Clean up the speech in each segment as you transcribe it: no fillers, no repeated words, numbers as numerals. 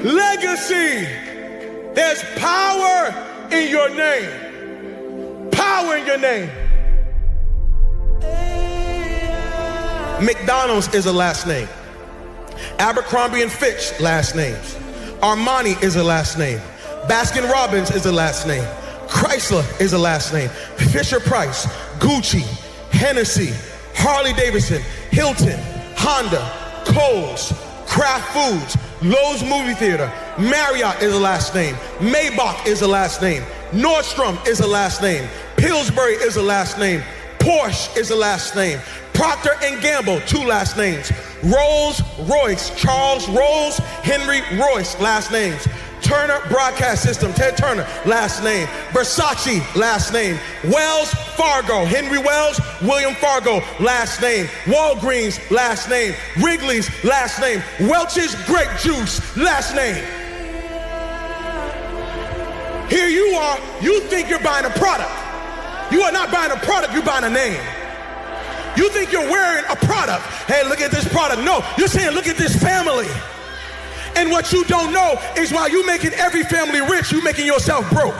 Legacy. There's power in your name. Power in your name. McDonald's is a last name. Abercrombie and Fitch, last names. Armani is a last name. Baskin Robbins is a last name. Chrysler is a last name. Fisher Price, Gucci, Hennessy, Harley Davidson, Hilton, Honda, Kohl's, Kraft Foods, Lowe's Movie Theater, Marriott is a last name. Maybach is a last name. Nordstrom is a last name. Pillsbury is a last name. Porsche is a last name. Procter & Gamble, 2 last names. Rolls Royce, Charles Rolls, Henry Royce, last names. Turner Broadcast System, Ted Turner, last name. Versace, last name. Wells Fargo, Henry Wells, William Fargo, last name. Walgreens, last name. Wrigley's, last name. Welch's Grape Juice, last name. Here you are, you think you're buying a product. You are not buying a product, you're buying a name. You think you're wearing a product. Hey, look at this product. No, you're saying, look at this family. And what you don't know is while you making every family rich, you making yourself broke.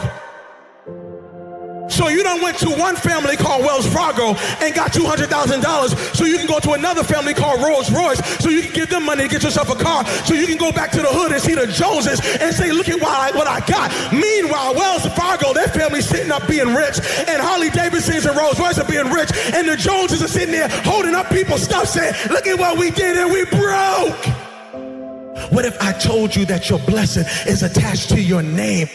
So you done went to one family called Wells Fargo and got $200,000 so you can go to another family called Rolls Royce so you can give them money to get yourself a car so you can go back to the hood and see the Joneses and say, look at what I got. Meanwhile, Wells Fargo, their family's sitting up being rich, and Harley Davidsons and Rolls Royce are being rich, and the Joneses are sitting there holding up people's stuff saying, look at what we did and we broke. What if I told you that your blessing is attached to your name?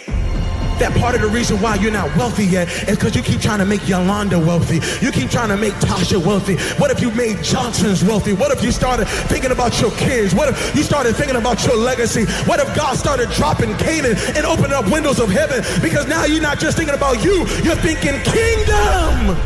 That part of the reason why you're not wealthy yet is because you keep trying to make Yolanda wealthy. You keep trying to make Tasha wealthy. What if you made Johnson's wealthy? What if you started thinking about your kids? What if you started thinking about your legacy? What if God started dropping Canaan and opening up windows of heaven? Because now you're not just thinking about you, you're thinking kingdom.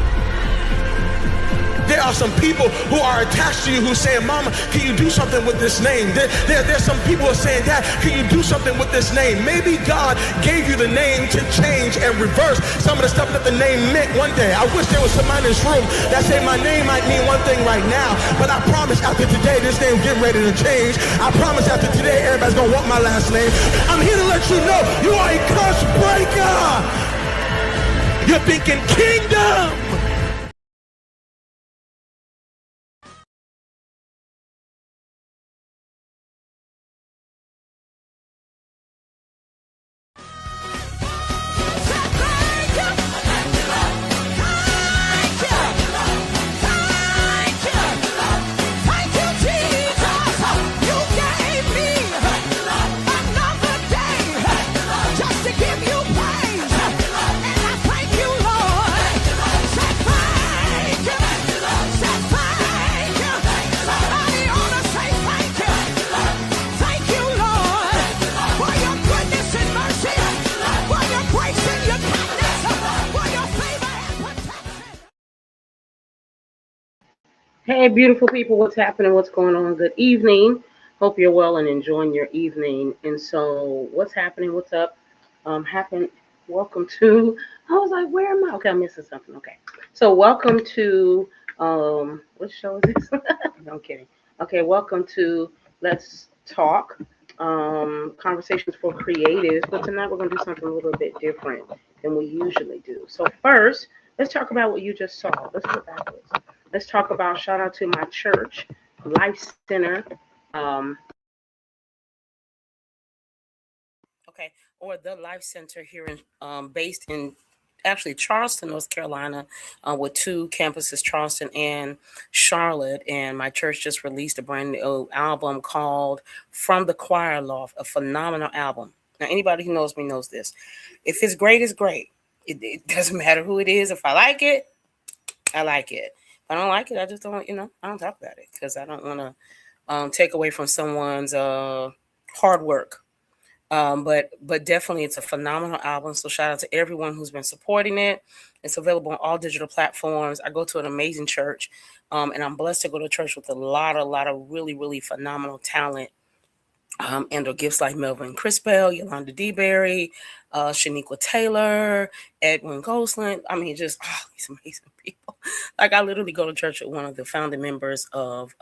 There are some people who are attached to you who say, Mama, can you do something with this name? There's some people who are saying, Dad, can you do something with this name? Maybe God gave you the name to change and reverse some of the stuff that the name meant one day. I wish there was somebody in this room that said my name might mean one thing right now, but I promise after today, this name's getting ready to change. I promise after today, everybody's going to want my last name. I'm here to let you know you are a curse breaker. You're thinking kingdom. Hey, beautiful people, what's happening? What's going on? Good evening. Hope you're well and enjoying your evening. And so, what's happening? What's up? Welcome to. I was like, where am I? Okay, I'm missing something. Okay, so welcome to. What show is this? No, I'm kidding. Okay, welcome to Let's Talk. Conversations for creatives. But tonight we're gonna do something a little bit different than we usually do. So first, let's talk about what you just saw. Let's go backwards. Let's talk about shout out to my church, Life Center. Or the Life Center here in based in actually Charleston, North Carolina, with two campuses, Charleston and Charlotte. And my church just released a brand new album called From the Choir Loft, a phenomenal album. Now, anybody who knows me knows this. If it's great, it's great. It doesn't matter who it is. If I like it, I like it. If I don't like it, I just don't, I don't talk about it because I don't want to take away from someone's hard work. But definitely it's a phenomenal album. So shout out to everyone who's been supporting it. It's available on all digital platforms. I go to an amazing church, and I'm blessed to go to church with a lot of really, really phenomenal talent. And gifts like Melvin Crispell, Yolanda DeBerry, Shaniqua Taylor, Edwin Gosling. I mean, just these amazing people. Like I literally go to church with one of the founding members of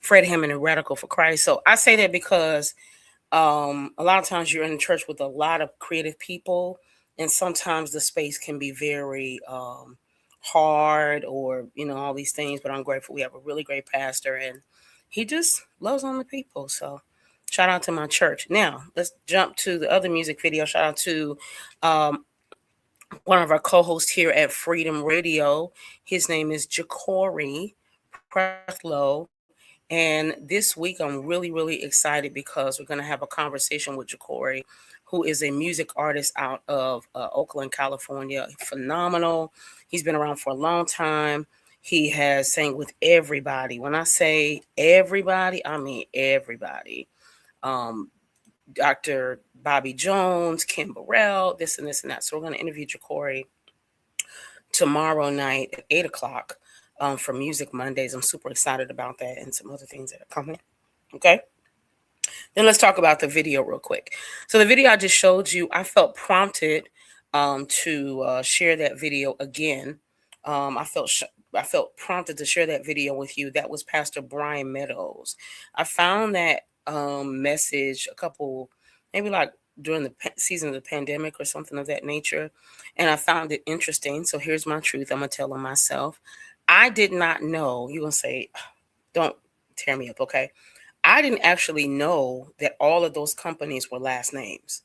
Fred Hammond and Radical for Christ. So I say that because a lot of times you're in church with a lot of creative people, and sometimes the space can be very hard or, all these things. But I'm grateful we have a really great pastor, and he just loves on the people. So shout out to my church. Now, let's jump to the other music video. Shout out to one of our co-hosts here at Freedom Radio. His name is Ja'Cory Prethlow. And this week, I'm really, really excited because we're going to have a conversation with Ja'Cory, who is a music artist out of Oakland, California. Phenomenal. He's been around for a long time. He has sang with everybody. When I say everybody, I mean everybody. Dr. Bobby Jones, Kim Burrell, this and that. So we're going to interview Ja'Cory tomorrow night at 8 o'clock for Music Mondays. I'm super excited about that and some other things that are coming. Okay. Then let's talk about the video real quick. So the video I just showed you, I felt prompted to share that video again. I felt prompted to share that video with you. That was Pastor Brian Meadows. I found that message a couple, maybe like during the season of the pandemic or something of that nature. And I found it interesting. So here's my truth. I'm going to tell on myself. I did not know, you're going to say, don't tear me up, okay? I didn't actually know that all of those companies were last names.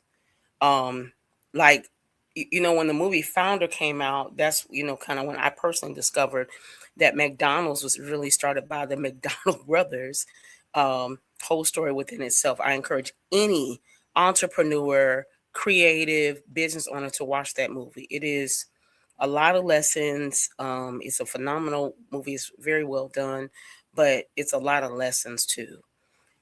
Like, when the movie Founder came out, that's, kind of when I personally discovered that McDonald's was really started by the McDonald brothers. Whole story within itself. I encourage any entrepreneur, creative business owner to watch that movie. It is a lot of lessons. It's a phenomenal movie. It's very well done, but it's a lot of lessons too.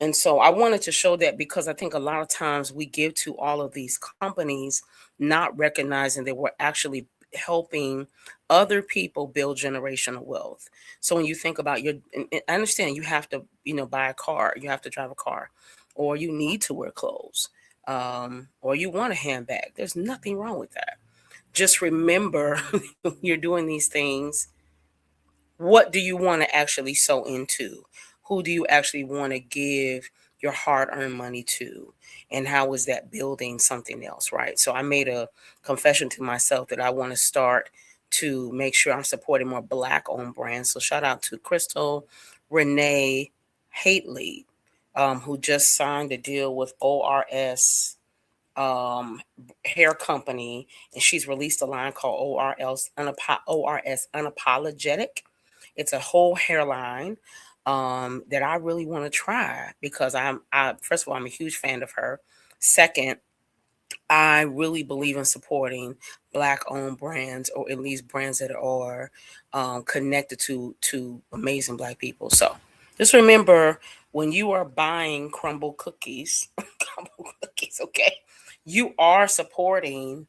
And so I wanted to show that because I think a lot of times we give to all of these companies, not recognizing that we're actually helping other people build generational wealth. So when you think about I understand you have to, buy a car, you have to drive a car, or you need to wear clothes, or you want a handbag. There's nothing wrong with that. Just remember when you're doing these things, what do you want to actually sow into? Who do you actually want to give your hard-earned money to? And how is that building something else, right? So I made a confession to myself that I want to start to make sure I'm supporting more Black-owned brands. So shout out to Crystal Renee Hately, who just signed a deal with ORS hair company, and she's released a line called ORS Unapologetic. It's a whole hairline that I really want to try because first of all, I'm a huge fan of her. Second, I really believe in supporting Black-owned brands, or at least brands that are connected to amazing Black people. So just remember, when you are buying crumble cookies, okay, you are supporting.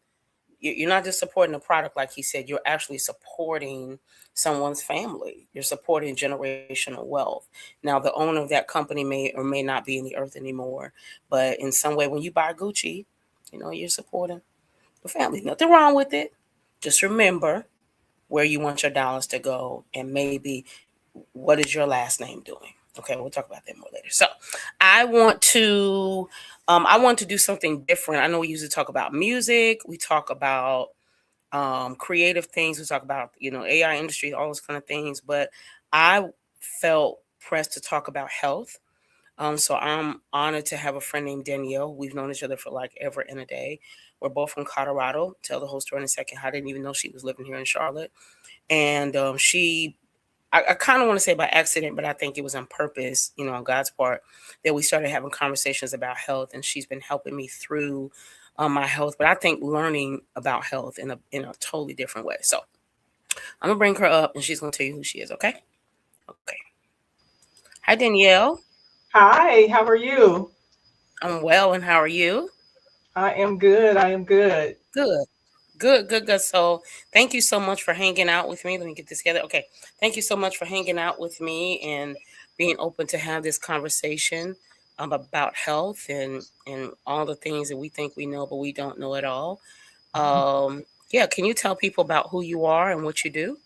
You're not just supporting the product, like he said. You're actually supporting someone's family. You're supporting generational wealth. Now, the owner of that company may or may not be in the earth anymore, but in some way, when you buy Gucci, you're supporting the family. Nothing wrong with it. Just remember where you want your dollars to go, and maybe what is your last name doing. Okay, we'll talk about that more later. So I want to do something different. I know we usually talk about music. We talk about creative things. We talk about, AI industry, all those kind of things. But I felt pressed to talk about health. So I'm honored to have a friend named Danielle. We've known each other for like ever and a day. We're both from Colorado. Tell the whole story in a second. I didn't even know she was living here in Charlotte. And I kind of want to say by accident, but I think it was on purpose, on God's part, that we started having conversations about health, and she's been helping me through my health. But I think learning about health in a totally different way. So I'm gonna bring her up, and she's gonna tell you who she is. Okay. Okay. Hi, Danielle. Hi, how are you? I'm well, and how are you? I am good. I am good. Good. Good, good, good. So thank you so much for hanging out with me. Let me get this together. Okay. Thank you so much for hanging out with me and being open to have this conversation about health and all the things that we think we know, but we don't know at all. Yeah, can you tell people about who you are and what you do?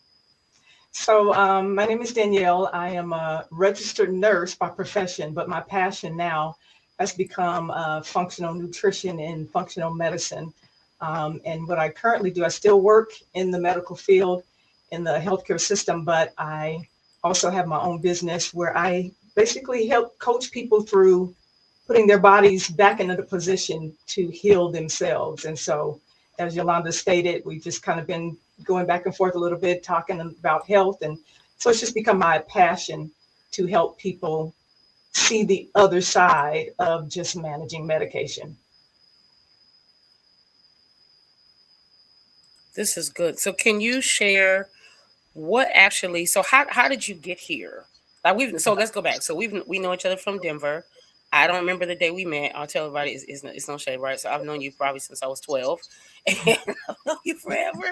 So, my name is Danielle. I am a registered nurse by profession, but my passion now has become functional nutrition and functional medicine. And what I currently do, I still work in the medical field, in the healthcare system, but I also have my own business where I basically help coach people through putting their bodies back into the position to heal themselves. And so, as Yolanda stated, we've just kind of been going back and forth a little bit, talking about health. And so it's just become my passion to help people see the other side of just managing medication. This is good. So can you share what actually, so how did you get here? Like let's go back. So we know each other from Denver. I don't remember the day we met. I'll tell everybody it's no shade, right? So I've known you probably since I was 12. And I've known you forever.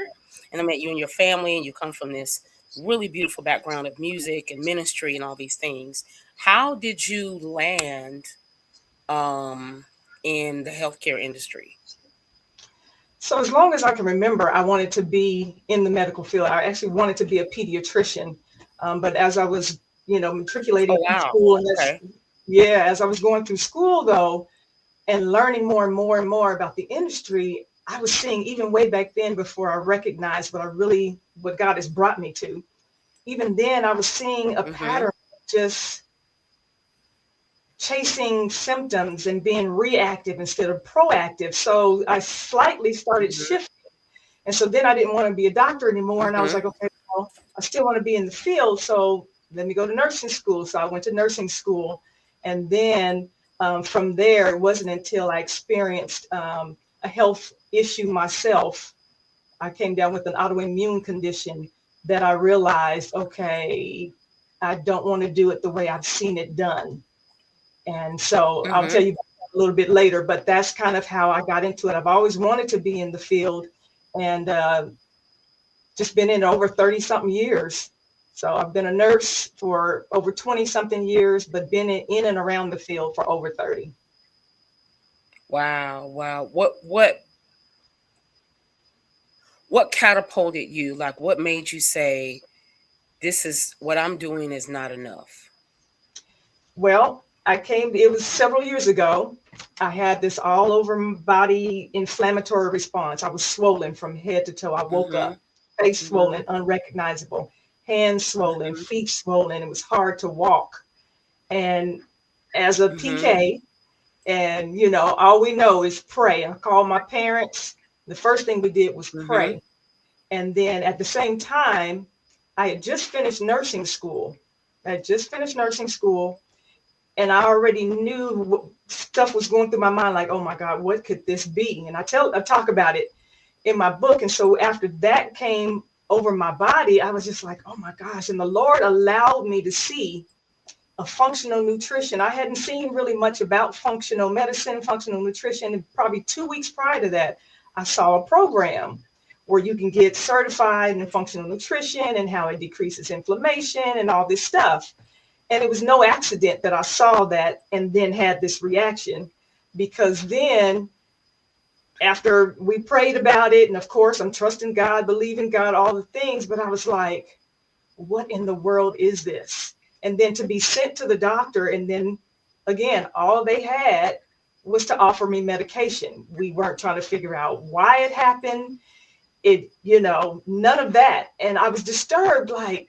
And I met you and your family, and you come from this really beautiful background of music and ministry and all these things. How did you land in the healthcare industry? So as long as I can remember, I wanted to be in the medical field. I actually wanted to be a pediatrician. But as I was, matriculating Oh, in wow. school, and Okay. Yeah, as I was going through school though, and learning more and more and more about the industry, I was seeing even way back then before I recognized what God has brought me to. Even then, I was seeing a Mm-hmm. pattern of just chasing symptoms and being reactive instead of proactive. So I slightly started Mm-hmm. shifting. And so then I didn't want to be a doctor anymore. And I was Mm-hmm. like, okay, well, I still want to be in the field. So let me go to nursing school. So I went to nursing school. And then from there, it wasn't until I experienced a health issue myself. I came down with an autoimmune condition that I realized, okay, I don't want to do it the way I've seen it done. And so I'll Mm-hmm. tell you a little bit later, but that's kind of how I got into it. I've always wanted to be in the field and just been in over 30 something years. So I've been a nurse for over 20 something years, but been in and around the field for over 30. Wow, wow. What catapulted you? Like, what made you say, "This is what I'm doing is not enough"? Well, it was several years ago. I had this all over my body inflammatory response. I was swollen from head to toe. I woke Mm-hmm. up, face Mm-hmm. swollen, unrecognizable, hands swollen, feet swollen. It was hard to walk. And as a Mm-hmm. PK, and all we know is pray. I called my parents. The first thing we did was Mm-hmm. pray. And then at the same time, I had just finished nursing school. I had just finished nursing school and I already knew stuff was going through my mind, like, oh my God, what could this be? And I talk about it in my book. And so after that came over my body, I was just like, oh my gosh. And the Lord allowed me to see a functional nutrition. I hadn't seen really much about functional medicine, functional nutrition. And probably 2 weeks prior to that, I saw a program where you can get certified in functional nutrition and how it decreases inflammation and all this stuff. And it was no accident that I saw that and then had this reaction, because then after we prayed about it, and of course I'm trusting God, believing God, all the things, but I was like, what in the world is this? And then to be sent to the doctor, and then again, all they had was to offer me medication. We weren't trying to figure out why it happened. None of that. And I was disturbed, like,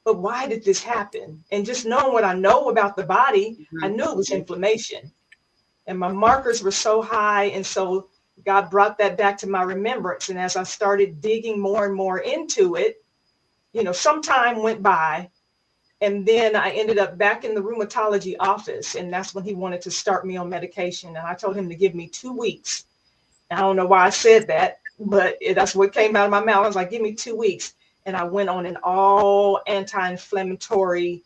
but why did this happen? And just knowing what I know about the body, I knew it was Mm-hmm. inflammation. And my markers were so high. And so God brought that back to my remembrance. And as I started digging more and more into it, some time went by. And then I ended up back in the rheumatology office. And that's when he wanted to start me on medication. And I told him to give me 2 weeks. I don't know why I said that, but that's what came out of my mouth. I was like, give me 2 weeks. And I went on an all anti-inflammatory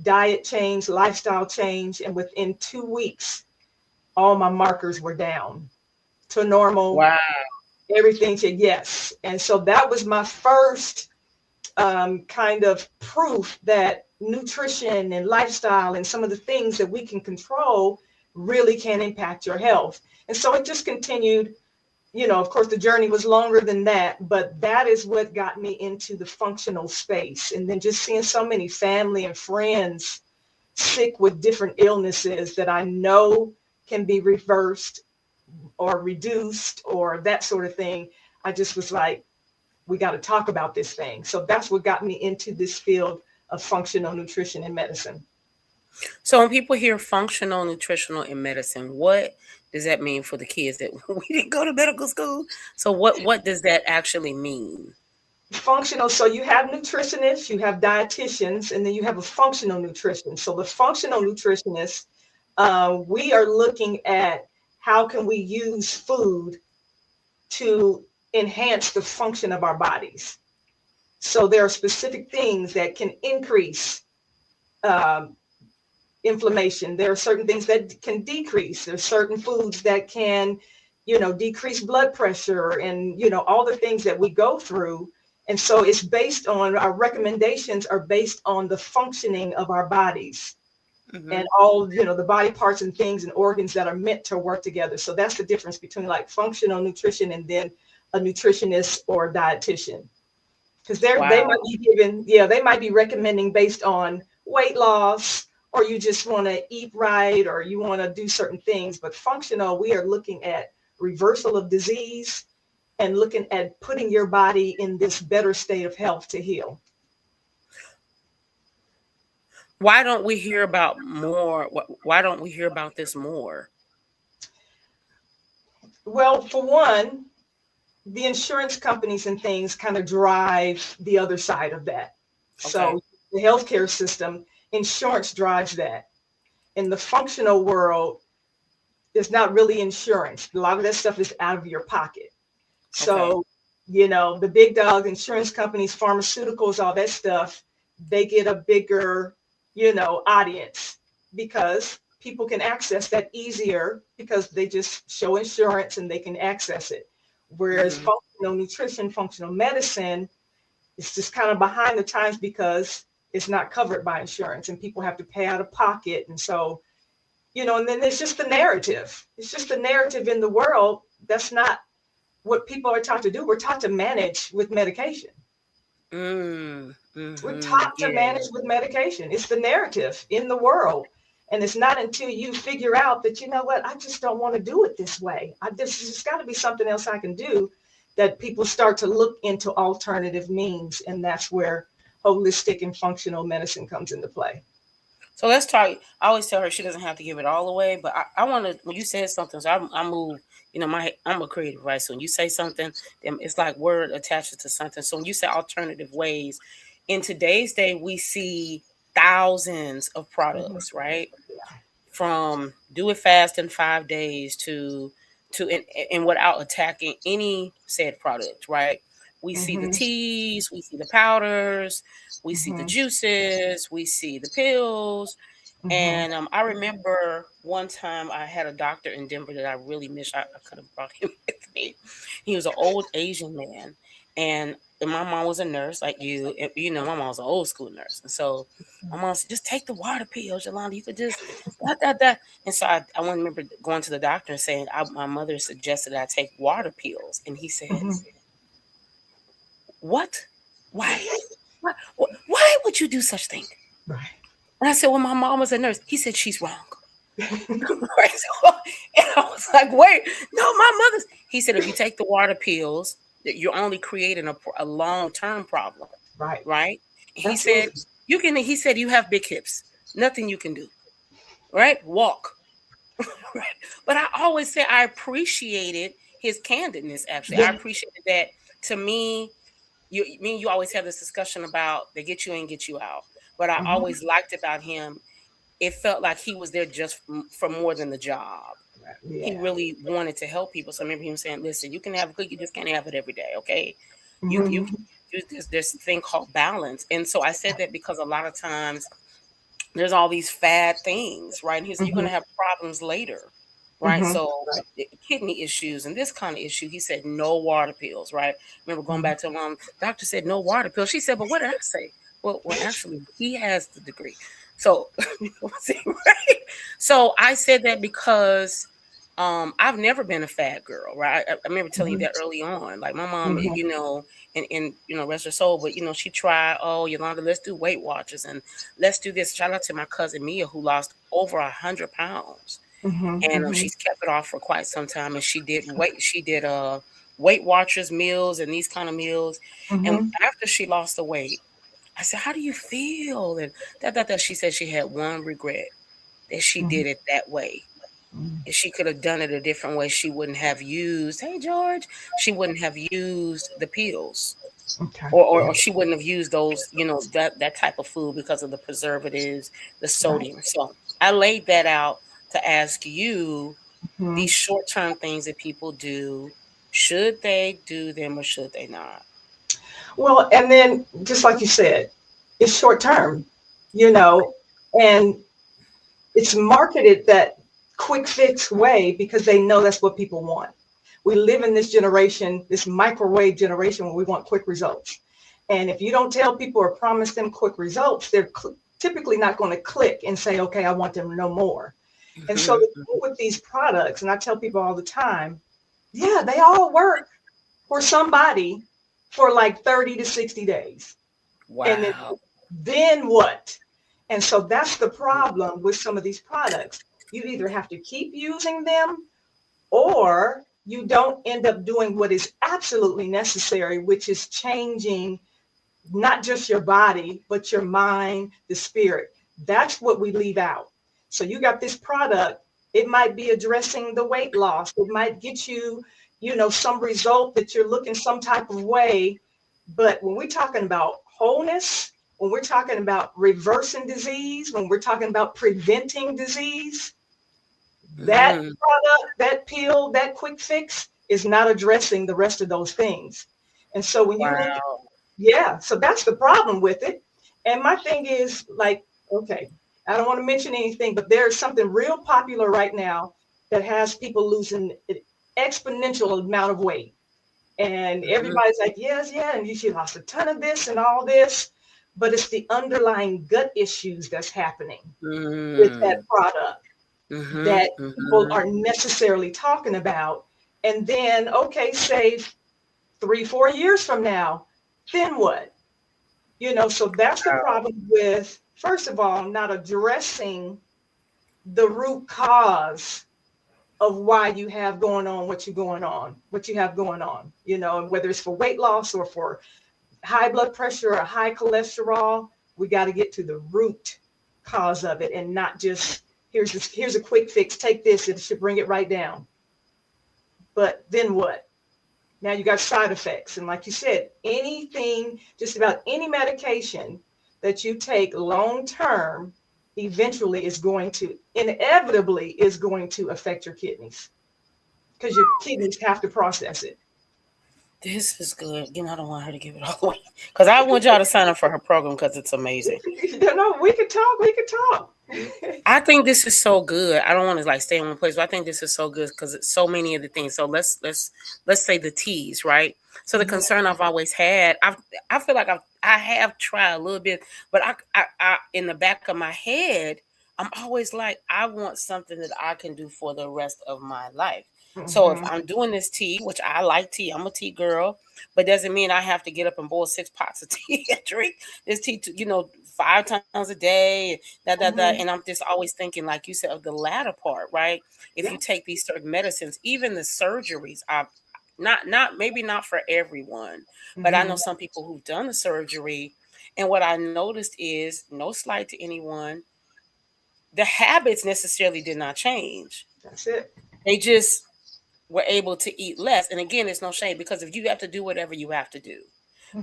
diet change, lifestyle change. And within 2 weeks, all my markers were down to normal. Wow. Everything said yes. And so that was my first kind of proof that nutrition and lifestyle and some of the things that we can control really can impact your health. And so it just continued. Of course, the journey was longer than that, but that is what got me into the functional space. And then just seeing so many family and friends sick with different illnesses that I know can be reversed or reduced or that sort of thing. I just was like, we got to talk about this thing. So that's what got me into this field of functional nutrition and medicine. So when people hear functional, nutritional, and medicine, what does that mean for the kids that we didn't go to medical school? So what does that actually mean? Functional, so you have nutritionists, you have dietitians, and then you have a functional nutrition. So the functional nutritionist, we are looking at how can we use food to enhance the function of our bodies. So there are specific things that can increase um, inflammation. There are certain things that can decrease. There's certain foods that can, decrease blood pressure and, all the things that we go through. And so it's based on, our recommendations are based on the functioning of our bodies Mm-hmm. and all, the body parts and things and organs that are meant to work together. So that's the difference between like functional nutrition and then a nutritionist or a dietitian. Because they Wow. might be given, yeah, they might be recommending based on weight loss or you just want to eat right, or you want to do certain things. But functional, we are looking at reversal of disease and looking at putting your body in this better state of health to heal. Why don't we hear about more? Why don't we hear about this more? Well, for one, the insurance companies and things kind of drive the other side of that. Okay. So the healthcare system, insurance drives that. In the functional world, it's not really insurance. A lot of that stuff is out of your pocket. So, you know, the big dogs, insurance companies, pharmaceuticals, all that stuff, they get a bigger, you know, audience because people can access that easier because they just show insurance and they can access it. Whereas functional nutrition, functional medicine, it's just kind of behind the times because it's not covered by insurance and people have to pay out of pocket. And so, you know, and then it's just the narrative. It's just the narrative in the world. That's not what people are taught to do. We're taught to manage with medication. We're taught to manage with medication. It's the narrative in the world. And it's not until you figure out that, you know what, I just don't want to do it this way. There's got to be something else I can do, that people start to look into alternative means. And that's where holistic and functional medicine comes into play. So let's talk. I always tell her she doesn't have to give it all away, but I want to, when you said something, so I move, you know, I'm a creative, right? So when you say something, it's like word attaches to something. So when you say alternative ways, in today's day, we see thousands of products, right? From do it fast in 5 days to and without attacking any said product, right? We see the teas, we see the powders, we see the juices, we see the pills. And I remember one time I had a doctor in Denver that I really miss. I could have brought him with me. He was an old Asian man. And my mom was a nurse like you. And, you know, my mom was an old school nurse. And so my mom said, just take the water pills, Yolanda. You could just that. And so I remember going to the doctor and saying, my mother suggested I take water pills. And he said, what? Why? Why would you do such thing? Right. And I said, well, my mom was a nurse. He said, she's wrong. Right? So, and I was like, wait, no, my mother's. He said, if you take the water pills, you're only creating a long-term problem. Right. Right. He said, he said, you have big hips. Nothing you can do. Right. Walk. Right. But I always say I appreciated his candidness, actually. I appreciated that. To me, you always have this discussion about they get you in, get you out. But I always liked about him, it felt like he was there just for more than the job. Yeah. He really wanted to help people. So I remember him saying, listen, you can have a cookie, you just can't have it every day, okay? You there's a thing called balance. And so I said that because a lot of times there's all these fad things, right? And he said, you're going to have problems later, right? So kidney issues and this kind of issue, he said, no water pills, right? I remember going back to mom, doctor said, no water pills. She said, but what did I say? Well, actually, he has the degree. So, right? So I said that because I've never been a fat girl, right? I remember telling you that early on. Like my mom, you know, and you know, rest her soul, but you know, she tried, oh, Yolanda, let's do Weight Watchers and let's do this. Shout out to my cousin Mia, who lost over 100 pounds. And she's kept it off for quite some time. And she did Weight Watchers meals and these kind of meals. And after she lost the weight, I said, how do you feel? And that she said she had one regret, that she did it that way. If she could have done it a different way, she wouldn't have used, hey, George, she wouldn't have used the pills. Okay. Or she wouldn't have used those, you know, that type of food because of the preservatives, the sodium. Right. So I laid that out to ask you these short-term things that people do, should they do them or should they not? Well, and then just like you said, it's short term, you know, and it's marketed that quick fix way because they know that's what people want. We live in this generation, this microwave generation, where we want quick results. And if you don't tell people or promise them quick results, they're typically not going to click and say, okay, I want them to know more. And so with these products, and I tell people all the time, yeah, they all work for somebody for like 30 to 60 days. Wow. And then what? And so that's the problem with some of these products. You either have to keep using them, or you don't end up doing what is absolutely necessary, which is changing not just your body, but your mind, the spirit. That's what we leave out. So you got this product, it might be addressing the weight loss. It might get you, some result that you're looking some type of way. But when we're talking about wholeness, when we're talking about reversing disease, when we're talking about preventing disease, that product, that pill, that quick fix is not addressing the rest of those things. And so when you look at, so that's the problem with it. And my thing is like, okay, I don't want to mention anything, but there's something real popular right now that has people losing an exponential amount of weight. And everybody's like, yes, yeah, and she lost a ton of this and all this, but it's the underlying gut issues that's happening with that product that people aren't necessarily talking about. And then, okay, say 3-4 years from now, then what? So that's the problem with, first of all, not addressing the root cause of why you have going on what you have going on, whether it's for weight loss or for high blood pressure or high cholesterol. We got to get to the root cause of it, and not just here's a quick fix, take this, it should bring it right down. But then what? Now you got side effects. And like you said, anything, just about any medication that you take long term, eventually inevitably is going to affect your kidneys, because your kidneys have to process it. This is good. I don't want her to give it all away, because I want y'all to sign up for her program, because it's amazing. No, we could talk. I think this is so good. I don't want to stay in one place, but I think this is so good because it's so many of the things. So let's say the T's, right? So the concern I've always had, I feel like I have tried a little bit, but I in the back of my head, I'm always like, I want something that I can do for the rest of my life. So if I'm doing this tea, which I like tea, I'm a tea girl, but doesn't mean I have to get up and boil 6 pots of tea and drink this tea, 5 times a day, and I'm just always thinking, like you said, of the latter part, right? If you take these certain medicines, even the surgeries, are maybe not for everyone, but I know some people who've done the surgery, and what I noticed is, no slight to anyone, the habits necessarily did not change. That's it. They just were able to eat less. And again, it's no shame, because if you have to do whatever you have to do,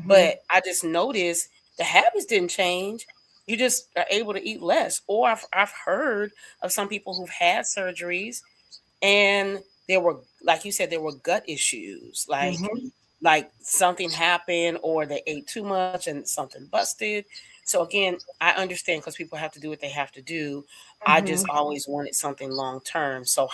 but I just noticed the habits didn't change. You just are able to eat less. Or I've heard of some people who've had surgeries, and there were, like you said, there were gut issues, like something happened, or they ate too much and something busted. So again, I understand, because people have to do what they have to do. I just always wanted something long term. So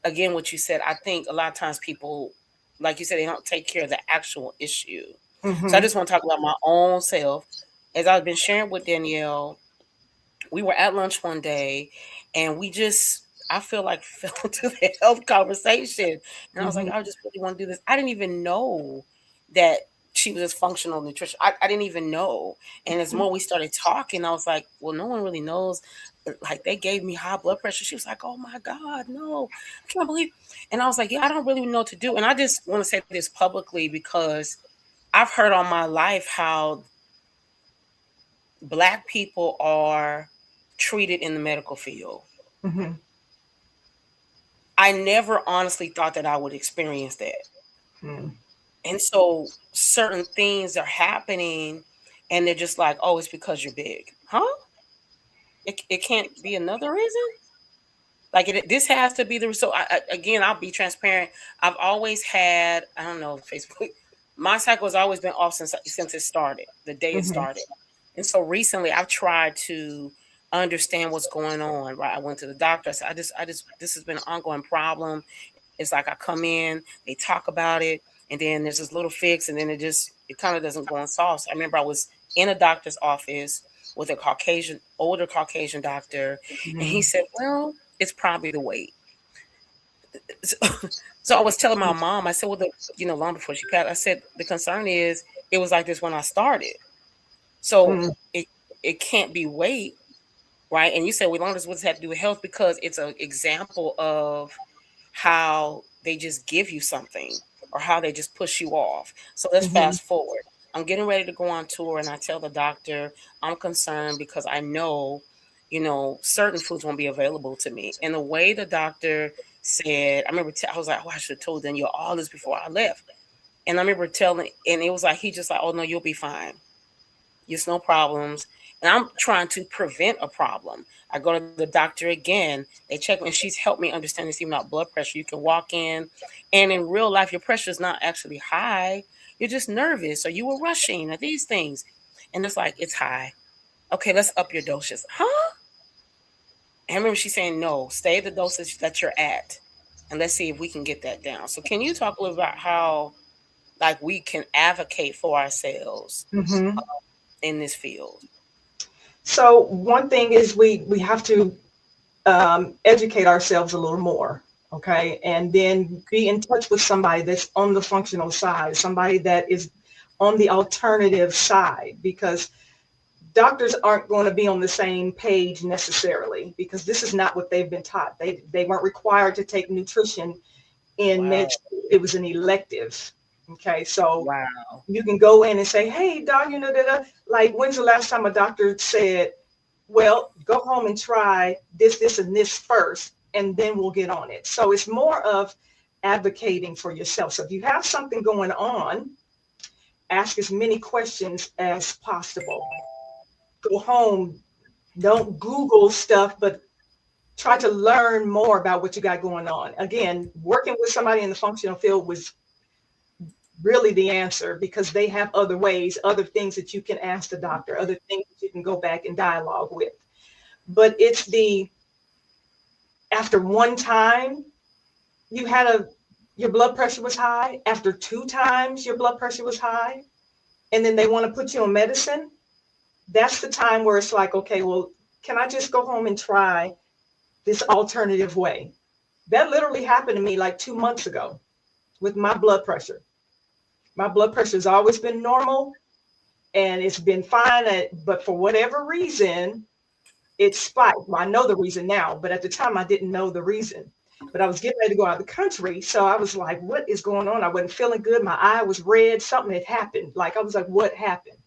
again, what you said, I think a lot of times people, like you said, they don't take care of the actual issue. So I just want to talk about my own self. As I've been sharing with Danielle, we were at lunch one day, and I feel like fell into the health conversation. And I was like, I just really want to do this. I didn't even know that she was functional nutrition. I didn't even know. And as more we started talking, I was like, well, no one really knows. Like, they gave me high blood pressure. She was like, oh my God, no, I can't believe. And I was like, yeah, I don't really know what to do. And I just want to say this publicly, because I've heard all my life how Black people are treated in the medical field. I never honestly thought that I would experience that. And so certain things are happening, and they're just like, oh, it's because you're big. Huh? It can't be another reason? Like, this has to be the result. Again, I'll be transparent. I've always had, I don't know, Facebook. My cycle has always been off since it started, the day it started. And so recently I've tried to understand what's going on, right? I went to the doctor. I said, this has been an ongoing problem. It's like I come in, they talk about it, and then there's this little fix, and then it kind of doesn't go unsolved. So I remember I was in a doctor's office with a older Caucasian doctor, and he said, well, it's probably the weight. So I was telling my mom, I said, well, long before she passed, I said, the concern is, it was like this when I started. So it it can't be weight, right? And you said, well, long as what's had to do with health, because it's an example of how they just give you something or how they just push you off. So let's fast forward. I'm getting ready to go on tour, and I tell the doctor I'm concerned because I know, certain foods won't be available to me. And the way the doctor said, I remember I was like, oh, I should have told Danielle all this before I left. And I remember telling, and it was like, he just like, oh no, you'll be fine. It's no problems. And I'm trying to prevent a problem. I go to the doctor again. They check me, and she's helped me understand this, even about blood pressure. You can walk in, and in real life, your pressure is not actually high. You're just nervous, or you were rushing, or these things. And it's like, it's high. Okay, let's up your doses. Huh? And I remember she saying, no, stay the dosage that you're at, and let's see if we can get that down. So can you talk a little about how, like, we can advocate for ourselves in this field? So one thing is we have to educate ourselves a little more, okay? And then be in touch with somebody that's on the functional side, somebody that is on the alternative side, because doctors aren't going to be on the same page necessarily, because this is not what they've been taught. They weren't required to take nutrition in med school. It was an elective. Okay, so you can go in and say, hey, doc, like, when's the last time a doctor said, well, go home and try this, and this first, and then we'll get on it. So it's more of advocating for yourself. So if you have something going on, ask as many questions as possible. Go home, don't Google stuff, but try to learn more about what you got going on. Again, working with somebody in the functional field was really the answer, because they have other ways, other things that you can ask the doctor, other things that you can go back and dialogue with. But it's after one time you had your blood pressure was high, after 2 times your blood pressure was high, and then they want to put you on medicine, that's the time where it's like, okay, well, can I just go home and try this alternative way? That literally happened to me like 2 months ago with my blood pressure. My blood pressure has always been normal, and it's been fine, but for whatever reason, it spiked. Well, I know the reason now, but at the time I didn't know the reason. But I was getting ready to go out of the country, so I was like, what is going on? I wasn't feeling good. My eye was red. Something had happened. Like, I was like, what happened?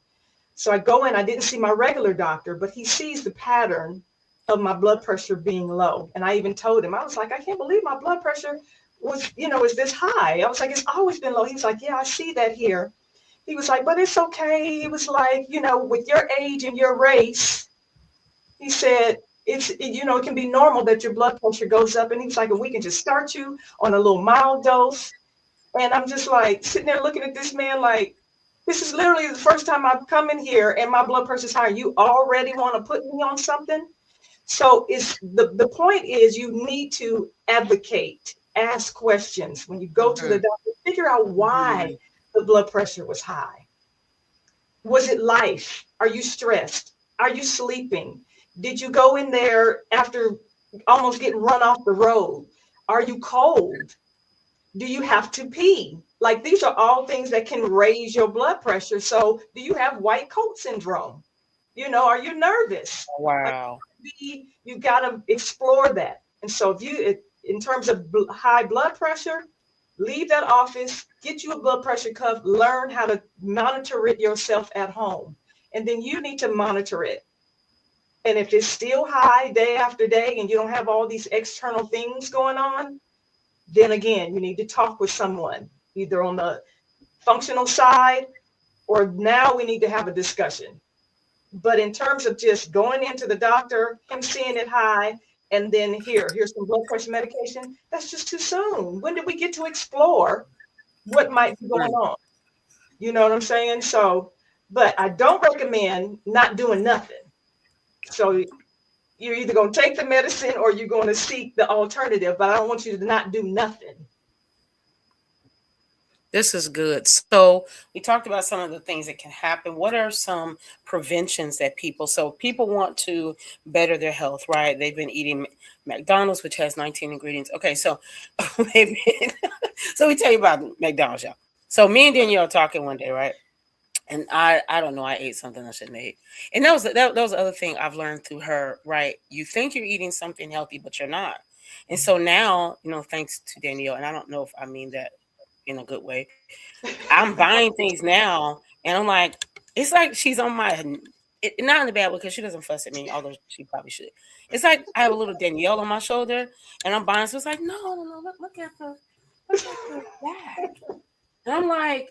So I go in. I didn't see my regular doctor, but he sees the pattern of my blood pressure being low. And I even told him, I was like, I can't believe my blood pressure was, is this high. I was like, it's always been low. He was like, yeah, I see that here. He was like, but it's okay. He was like, with your age and your race, he said, it can be normal that your blood pressure goes up. And he was like, and we can just start you on a little mild dose. And I'm just like sitting there looking at this man like, this is literally the first time I've come in here and my blood pressure is high. You already want to put me on something? So the point is, you need to advocate, ask questions. When you go to the doctor, figure out why the blood pressure was high. Was it life? Are you stressed? Are you sleeping? Did you go in there after almost getting run off the road? Are you cold? Do you have to pee? Like, these are all things that can raise your blood pressure. So do you have white coat syndrome? Are you nervous? Wow. You got to explore that. And so in terms of high blood pressure, leave that office, get you a blood pressure cuff, learn how to monitor it yourself at home. And then you need to monitor it. And if it's still high day after day and you don't have all these external things going on, then again, you need to talk with someone, either on the functional side, or now we need to have a discussion. But in terms of just going into the doctor, him seeing it high, and then here's some blood pressure medication, that's just too soon. When did we get to explore what might be going on? You know what I'm saying? So, but I don't recommend not doing nothing. So you're either going to take the medicine or you're going to seek the alternative, but I don't want you to not do nothing. This is good. So we talked about some of the things that can happen. What are some preventions that people want to better their health, right? They've been eating McDonald's, which has 19 ingredients. Okay, so so we tell you about McDonald's, y'all. So me and Danielle talking one day, right? And I don't know, I ate something I shouldn't eat. And that was the other thing I've learned through her, right? You think you're eating something healthy, but you're not. And so now, thanks to Danielle, and I don't know if I mean that in a good way, I'm buying things now, and I'm like, it's like she's on my, not in a bad way, because she doesn't fuss at me, although she probably should. It's like I have a little Danielle on my shoulder, and I'm buying, so it's like, no, look at the bag. And I'm like,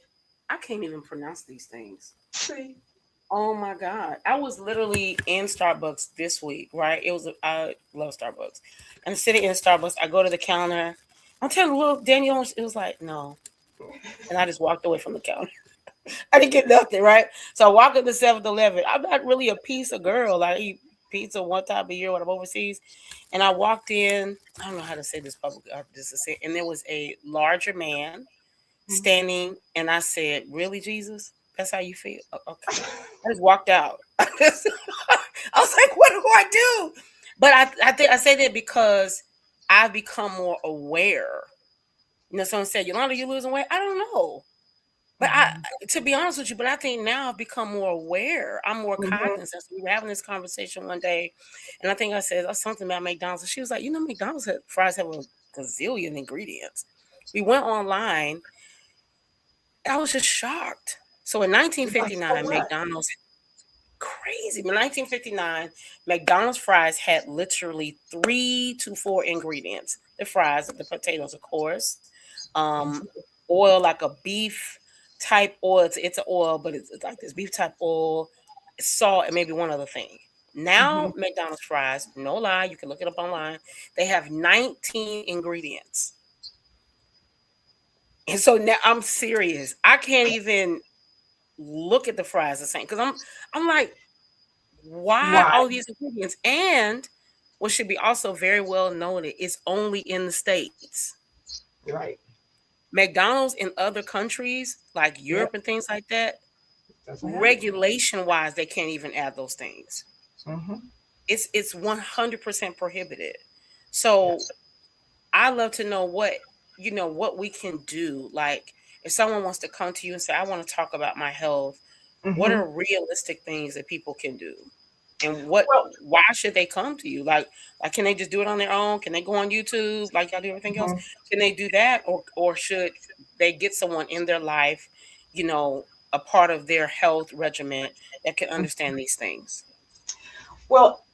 I can't even pronounce these things. See? Oh my God. I was literally in Starbucks this week, right? I love Starbucks. And sitting in Starbucks, I go to the counter. I'm telling little Danielle, it was like, no. And I just walked away from the counter. I didn't get nothing, right? So I walk into 7-Eleven. I'm not really a pizza girl. I eat pizza one time a year when I'm overseas. And I walked in, I don't know how to say this publicly, and there was a larger man standing, and I said, really, Jesus? That's how you feel? Okay. I just walked out. I was like, what do I do? But I think I say that because I've become more aware. Someone said, Yolanda, you losing weight? I don't know. But to be honest with you, but I think now I've become more aware. I'm more cognizant. So we were having this conversation one day, and I think I said something about McDonald's. And she was like, McDonald's fries have a gazillion ingredients. We went online. I was just shocked. So in 1959, McDonald's, crazy. In 1959, McDonald's fries had literally 3 to 4 ingredients. The fries, the potatoes, of course, oil, like a beef type oil. It's an oil, but it's like this beef type oil, salt, and maybe one other thing. Now, McDonald's fries, no lie, you can look it up online. They have 19 ingredients. And so now I'm serious. I can't even look at the fries the same, because I'm like, why all these ingredients? And what should be also very well noted is only in the States. Right. McDonald's in other countries like Europe and things like that, regulation wise, they can't even add those things. It's 100% prohibited. So I love to know what we can do. Like, if someone wants to come to you and say, I want to talk about my health, what are realistic things that people can do? And why should they come to you? Like, can they just do it on their own? Can they go on YouTube like y'all do everything else? Can they do that? Or should they get someone in their life, a part of their health regimen that can understand these things? Well,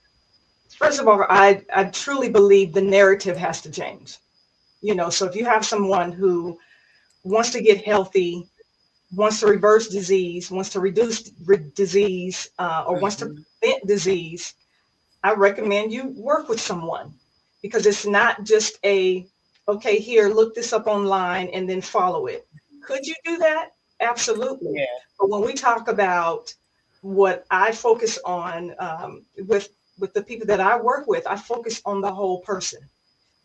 first of all, I truly believe the narrative has to change. So if you have someone who wants to get healthy, wants to reverse disease, wants to reduce disease, or wants to prevent disease, I recommend you work with someone, because it's not just okay, here, look this up online and then follow it. Could you do that? Absolutely. Yeah. But when we talk about what I focus on with the people that I work with, I focus on the whole person.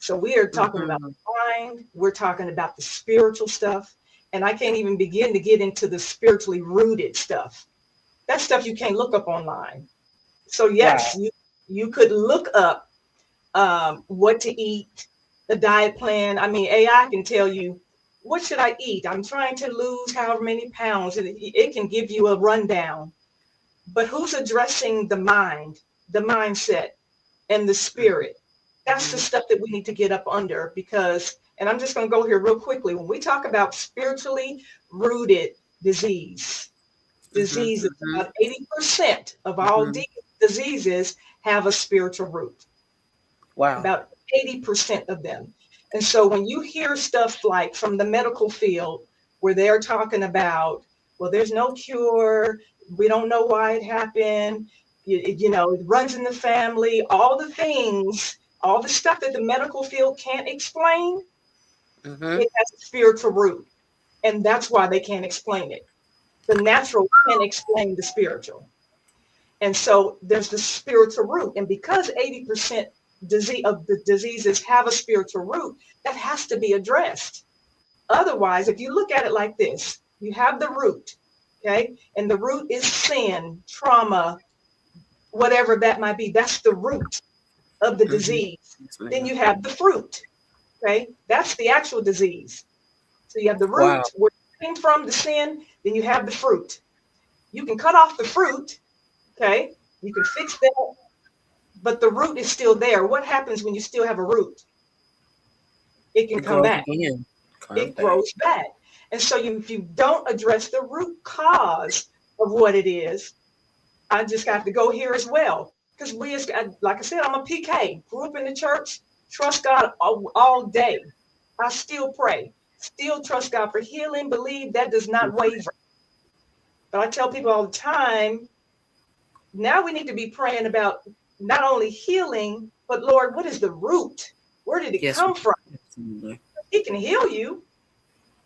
So we are talking about the mind, we're talking about the spiritual stuff, and I can't even begin to get into the spiritually rooted stuff. That stuff you can't look up online. So yes, you could look up what to eat, the diet plan. I mean, AI can tell you, what should I eat? I'm trying to lose however many pounds, and it can give you a rundown. But who's addressing the mind, the mindset, and the spirit? That's the stuff that we need to get up under, because, and I'm just going to go here real quickly. When we talk about spiritually rooted disease is about 80% of all diseases have a spiritual root. Wow. About 80% of them. And so when you hear stuff like from the medical field where they're talking about, well, there's no cure, we don't know why it happened, it runs in the family, all the things, all the stuff that the medical field can't explain, it has a spiritual root. And that's why they can't explain it. The natural can't explain the spiritual. And so there's the spiritual root. And because 80% of the diseases have a spiritual root, that has to be addressed. Otherwise, if you look at it like this, you have the root, okay? And the root is sin, trauma, whatever that might be. That's the root of the disease. Then you have the fruit, okay? That's the actual disease. So you have the root, where it came from, the sin, then you have the fruit. You can cut off the fruit, okay? You can fix that, but the root is still there. What happens when you still have a root? It can come grows back. again. It grows back. And so if you don't address the root cause of what it is, I just got to go here as well. Because like I said, I'm a PK, grew up in the church, trust God all day. I still pray, still trust God for healing, believe that does not waver. But I tell people all the time, now we need to be praying about not only healing, but Lord, what is the root? Where did it come from? Absolutely. He can heal you.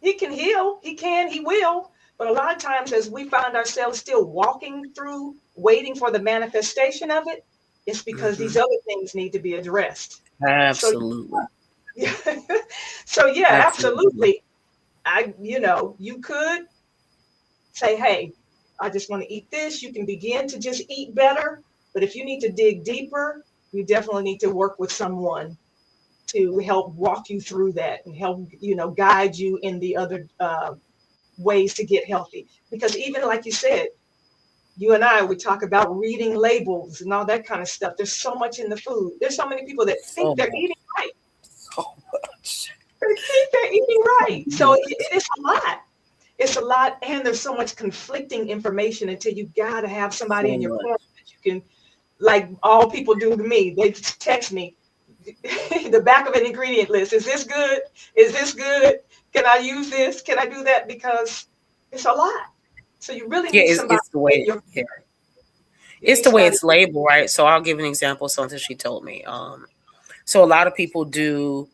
He can heal. He can. He will. But a lot of times as we find ourselves still walking through, waiting for the manifestation of it, it's because these other things need to be addressed. Absolutely. So yeah, absolutely. You could say, hey, I just want to eat this. You can begin to just eat better. But if you need to dig deeper, you definitely need to work with someone to help walk you through that and help, guide you in the other ways to get healthy. Because even like you said, you and I, we talk about reading labels and all that kind of stuff. There's so much in the food. There's so many people that think they're eating right. So much. They think they're eating right. So it's a lot. It's a lot. And there's so much conflicting information until you got to have somebody in your corner that you can, like all people do to me. They text me the back of an ingredient list. Is this good? Is this good? Can I use this? Can I do that? Because it's a lot. So you really need somebody. It's the way. It's the way it's labeled, right? So I'll give an example of something she told me. So a lot of people do,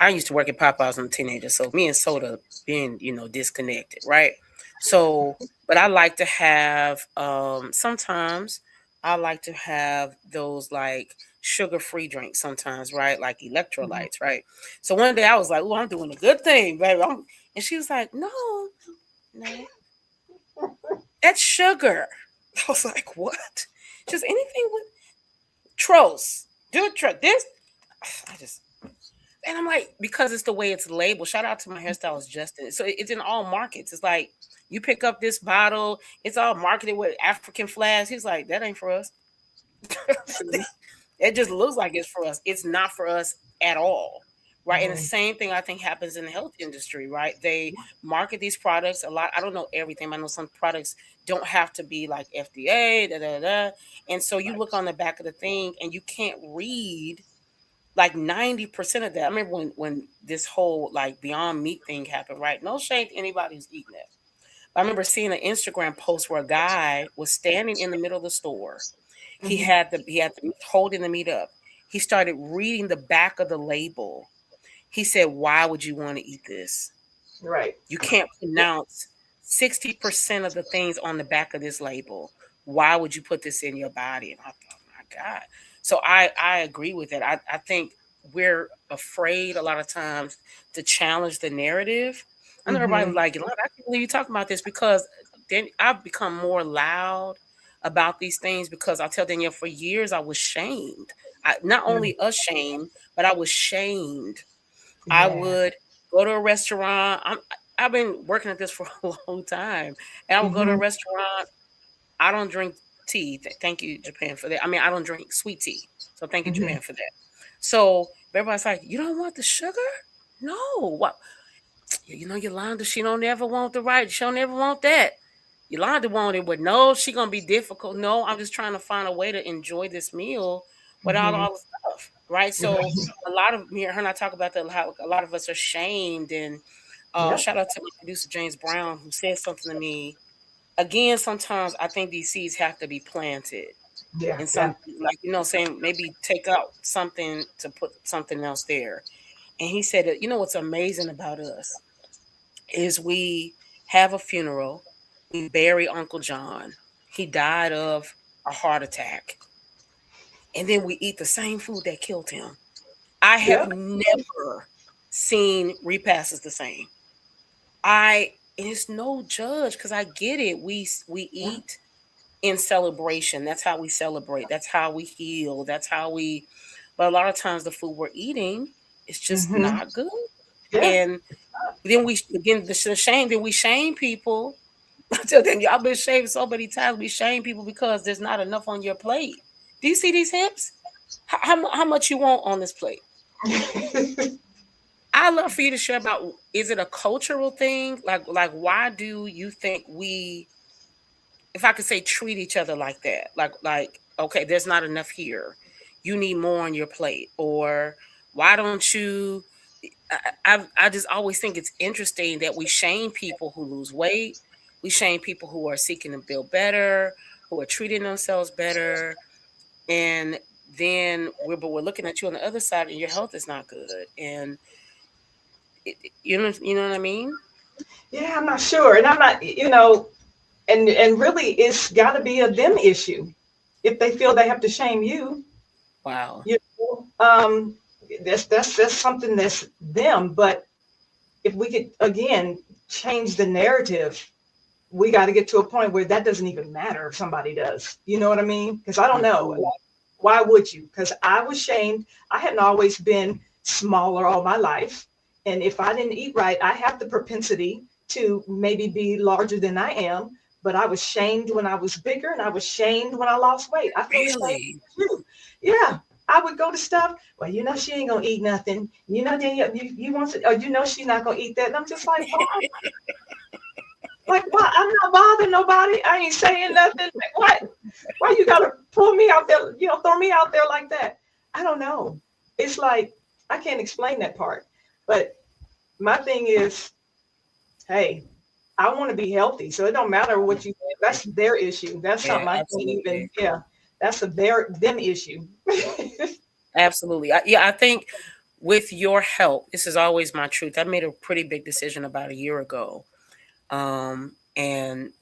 I used to work at Popeyes as a teenager, so me and soda being, disconnected, right? So, but I like to have, sometimes I like to have those like sugar-free drinks sometimes, right? Like electrolytes, right? So one day I was like, oh, I'm doing a good thing, baby. And she was like, no, that's sugar. I was like, what? Just anything with Tros. Do this. And I'm like, because it's the way it's labeled. Shout out to my hairstylist, Justin. So it's in all markets. It's like, you pick up this bottle, it's all marketed with African flags. He's like, that ain't for us. It just looks like it's for us. It's not for us at all. Right. And the same thing I think happens in the health industry, right? They market these products a lot. I don't know everything. I know some products don't have to be like FDA, And so you look on the back of the thing and you can't read like 90% of that. I remember when this whole like Beyond Meat thing happened, right? No shame to anybody who's eating it. But I remember seeing an Instagram post where a guy was standing in the middle of the store. He had the holding the meat up. He started reading the back of the label. He said, why would you want to eat this? Right. You can't pronounce 60% of the things on the back of this label. Why would you put this in your body? And I thought, my God. So I agree with it. I think we're afraid a lot of times to challenge the narrative. I know everybody's like, I can't believe you talking about this, because then I've become more loud about these things, because I tell Danielle, for years I was shamed. Not only ashamed, but I was shamed. I would go to a restaurant. I've been working at this for a long time. And I would go to a restaurant. I don't drink tea. Thank you, Japan, for that. I mean, I don't drink sweet tea. So thank you, Japan, for that. So everybody's like, you don't want the sugar? No. What? Yolanda, she don't ever want the right. She don't ever want that. Yolanda wanted, but no, she going to be difficult. No, I'm just trying to find a way to enjoy this meal without all the stuff. Right. So a lot of me and her and I talk about that, how a lot of us are shamed. And shout out to my producer, James Brown, who said something to me. Again, sometimes I think these seeds have to be planted. Yeah. And some, like, saying maybe take out something to put something else there. And he said that, what's amazing about us is we have a funeral. We bury Uncle John. He died of a heart attack. And then we eat the same food that killed him. I have never seen repasts the same. It's no judge, because I get it. We eat in celebration. That's how we celebrate. That's how we heal. That's how but a lot of times the food we're eating is just not good. Yeah. And then the shame, then we shame people I tell them, I've been shamed so many times. We shame people because there's not enough on your plate. Do you see these hips? How much you want on this plate? I'd love for you to share about, is it a cultural thing? Like why do you think we, if I could say, treat each other like that? Like, okay, there's not enough here. You need more on your plate. Or why don't you, I just always think it's interesting that we shame people who lose weight. We shame people who are seeking to build better, who are treating themselves better. And then we're looking at you on the other side and your health is not good. And you know what I mean? Yeah, I'm not sure. And I'm not, and really it's got to be a them issue. If they feel they have to shame you, Wow. That's something that's them. But if we could, again, change the narrative, we got to get to a point where that doesn't even matter if somebody does. You know what I mean? Because I don't know. Like, why would you? Because I was shamed. I hadn't always been smaller all my life. And if I didn't eat right, I have the propensity to maybe be larger than I am. But I was shamed when I was bigger, and I was shamed when I lost weight. I feel Really? too. Yeah. I would go to stuff. Well, she ain't gonna eat nothing. Danielle, you want to, or she's not gonna eat that. And I'm just like, why? Like, why? I'm not bothering nobody. I ain't saying nothing. Like, why you gotta pull me out there? Throw me out there like that. I don't know. It's like I can't explain that part. But my thing is, hey, I want to be healthy, so it don't matter what you. That's their issue. That's something I can't even. Yeah, that's them issue. Absolutely. I think with your help, this is always my truth. I made a pretty big decision about a year ago. And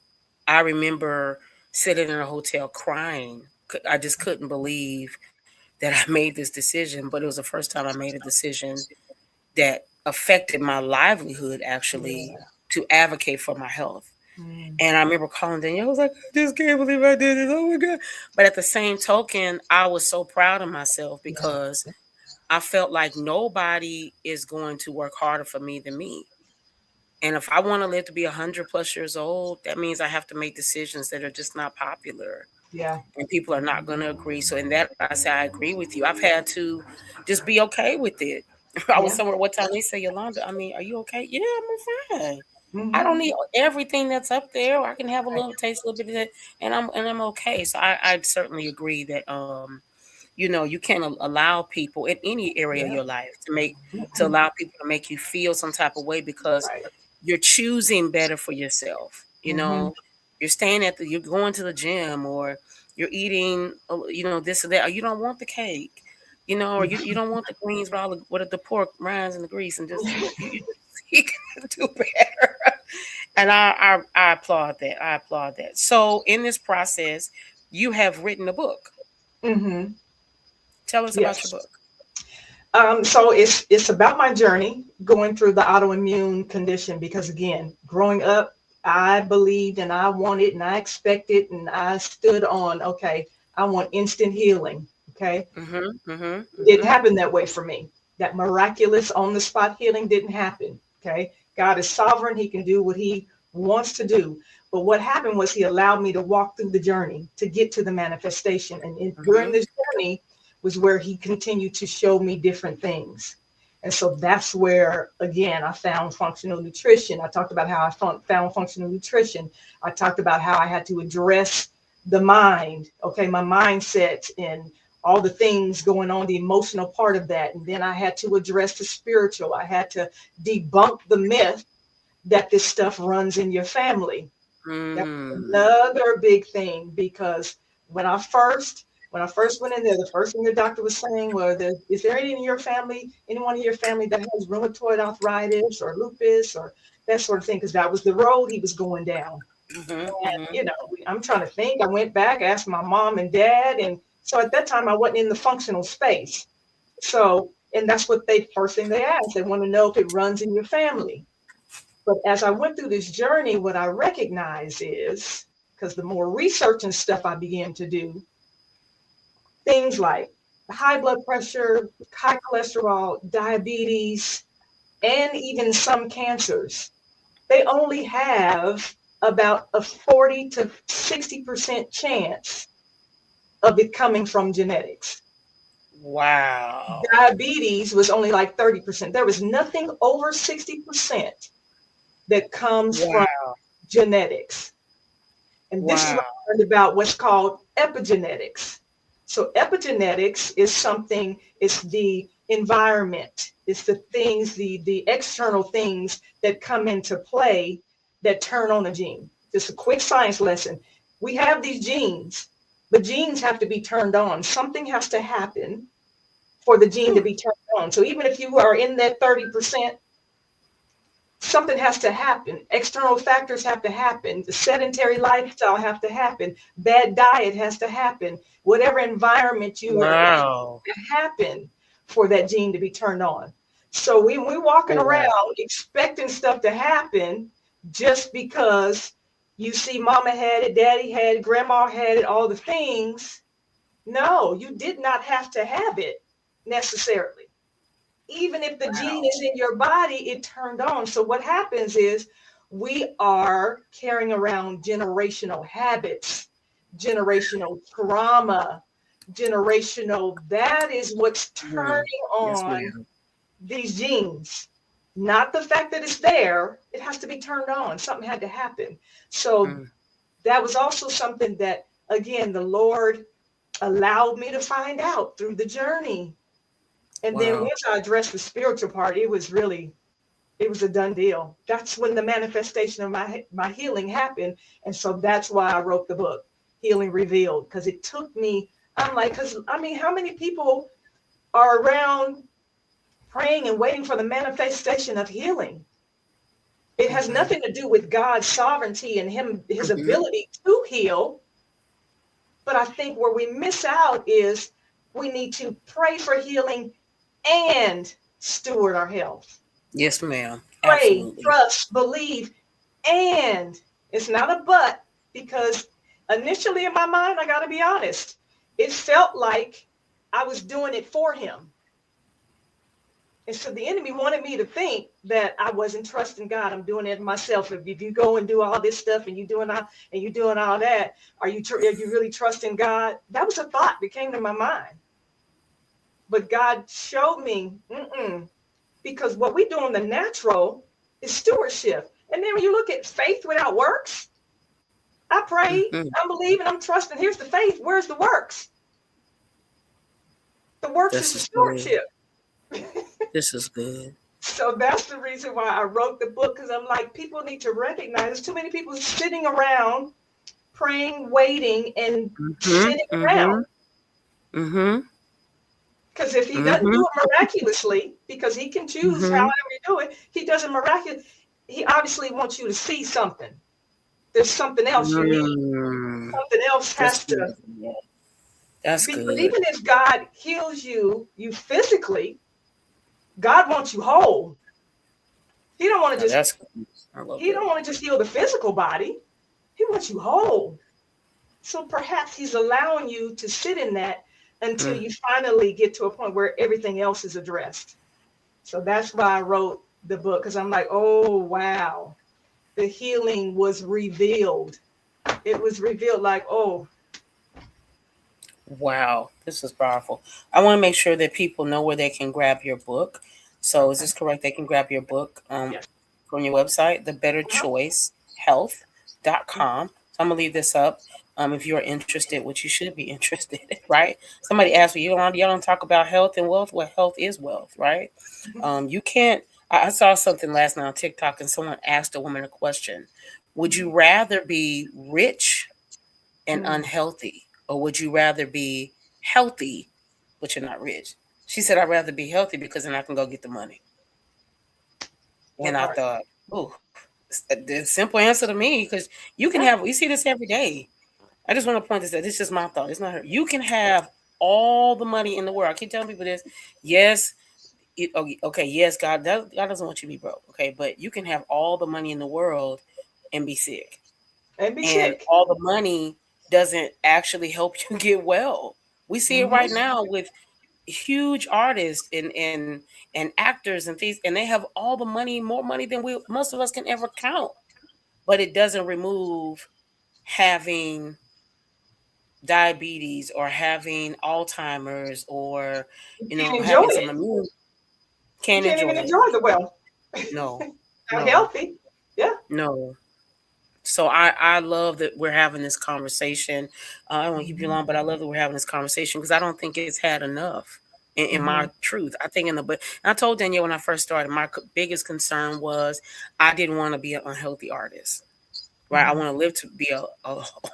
I remember sitting in a hotel crying. I just couldn't believe that I made this decision, but it was the first time I made a decision that affected my livelihood, actually, to advocate for my health. And I remember calling Danielle. I was like, I just can't believe I did it. Oh my God. But at the same token, I was so proud of myself because I felt like nobody is going to work harder for me than me. And if I want to live to be 100+ years old, that means I have to make decisions that are just not popular. Yeah. And people are not going to agree. So in that, I say, I agree with you. I've had to just be okay with it. I was somewhere one time, they say, Yolanda, are you okay? Yeah, I'm fine. Mm-hmm. I don't need everything that's up there. I can have a little taste, a little bit of that, and I'm okay. So I certainly agree that you can't allow people in any area of your life to allow people to make you feel some type of way because you're choosing better for yourself. You're staying you're going to the gym, or you're eating, this or that, or you don't want the cake, or you don't want the greens with the pork rinds and the grease, and just you can do better. And I applaud that. I applaud that. So in this process, you have written a book. Mm-hmm. Tell us about your book. So it's about my journey going through the autoimmune condition, because again, growing up, I believed and I wanted and I expected and I stood on, okay, I want instant healing. Okay. Didn't happen that way for me. That miraculous on the spot healing didn't happen. Okay. God is sovereign. He can do what he wants to do. But what happened was he allowed me to walk through the journey to get to the manifestation. And during this journey was where he continued to show me different things. And so that's where, again, I found functional nutrition. I talked about how I found functional nutrition. I talked about how I had to address the mind, okay, my mindset and all the things going on, the emotional part of that. And then I had to address the spiritual. I had to debunk the myth that this stuff runs in your family. That's another big thing, because when I first went in there, the first thing the doctor was saying was, is there anyone in your family that has rheumatoid arthritis or lupus or that sort of thing? Because that was the road he was going down. And, I'm trying to think. I went back, asked my mom and dad. And so at that time, I wasn't in the functional space. So, and that's what first thing they asked. They want to know if it runs in your family. But as I went through this journey, what I recognized is, because the more research and stuff I began to do, things like high blood pressure, high cholesterol, diabetes, and even some cancers, they only have about a 40 to 60% chance of it coming from genetics. Wow. Diabetes was only like 30%. There was nothing over 60% that comes from genetics. And this is what I learned about what's called epigenetics. So epigenetics is something, it's the environment, it's the things, the external things that come into play that turn on a gene. Just a quick science lesson. We have these genes, but genes have to be turned on. Something has to happen for the gene to be turned on. So even if you are in that 30%, something has to happen. External factors have to happen. The sedentary lifestyle have to happen. Bad diet has to happen. Whatever environment you are in happen for that gene to be turned on. So we're walking around expecting stuff to happen just because you see mama had it, daddy had it, grandma had it, all the things. No, you did not have to have it necessarily. Even if the gene is in your body, it turned on. So what happens is we are carrying around generational habits, generational trauma, that is what's turning on these genes. Not the fact that it's there, it has to be turned on. Something had to happen. So that was also something that, again, the Lord allowed me to find out through the journey. And then once I addressed the spiritual part, it was a done deal. That's when the manifestation of my healing happened. And so that's why I wrote the book, Healing Revealed, because it took me, how many people are around praying and waiting for the manifestation of healing? It has nothing to do with God's sovereignty and his ability to heal. But I think where we miss out is we need to pray for healing and steward our health. Yes, ma'am. Pray, Absolutely. trust, believe, and it's not a but, because initially in my mind, I got to be honest, it felt like I was doing it for him. And so the enemy wanted me to think that I wasn't trusting God. I'm doing it myself. If you go and do all this stuff and you're doing all that, are you really trusting God? That was a thought that came to my mind. But God showed me, because what we do in the natural is stewardship. And then when you look at faith without works, I pray, I'm believing, I'm trusting. Here's the faith. Where's the works? The works is the stewardship. This is good. So that's the reason why I wrote the book, because I'm like, people need to recognize there's too many people sitting around praying, waiting, and sitting around. Because if he doesn't do it miraculously, because he can choose however you do it, he does it miraculously. He obviously wants you to see something. There's something else you need. Something else has to. That's because good. even if God heals you physically, God wants you whole. He don't want to just. He don't want to just heal the physical body. He wants you whole. So perhaps he's allowing you to sit in that until you finally get to a point where everything else is addressed. So that's why I wrote the book, because I'm like, oh, wow. The healing was revealed. It was revealed like, oh. Wow, this is powerful. I want to make sure that people know where they can grab your book. So is this correct? They can grab your book from your website, thebetterchoicehealth.com. So I'm going to leave this up. If you're interested, which you should be interested, right? Somebody asked me, y'all don't talk about health and wealth. Well, health is wealth, right? You can't. I saw something last night on TikTok, and someone asked a woman a question. Would you rather be rich and unhealthy, or would you rather be healthy, but you're not rich? She said, I'd rather be healthy because then I can go get the money. And I thought, the simple answer to me, because you can have, we see this every day. I just want to point this out. This is just my thought. It's not her. You can have all the money in the world. I keep telling people this. Yes. Yes, God doesn't want you to be broke. Okay. But you can have all the money in the world and be sick. And all the money doesn't actually help you get well. We see it right now with huge artists and actors and things, and they have all the money, more money than most of us can ever count. but it doesn't remove having diabetes or having Alzheimer's or, You can't enjoy having some it. immune. You Can't can't enjoy even it. enjoy the well. No, Not no, healthy. Yeah. no. So I love that we're having this conversation. I don't want to keep you long, but I love that we're having this conversation because I don't think it's had enough in my truth. I think but I told Danielle when I first started, my biggest concern was I didn't want to be an unhealthy artist. Right. I want to live to be a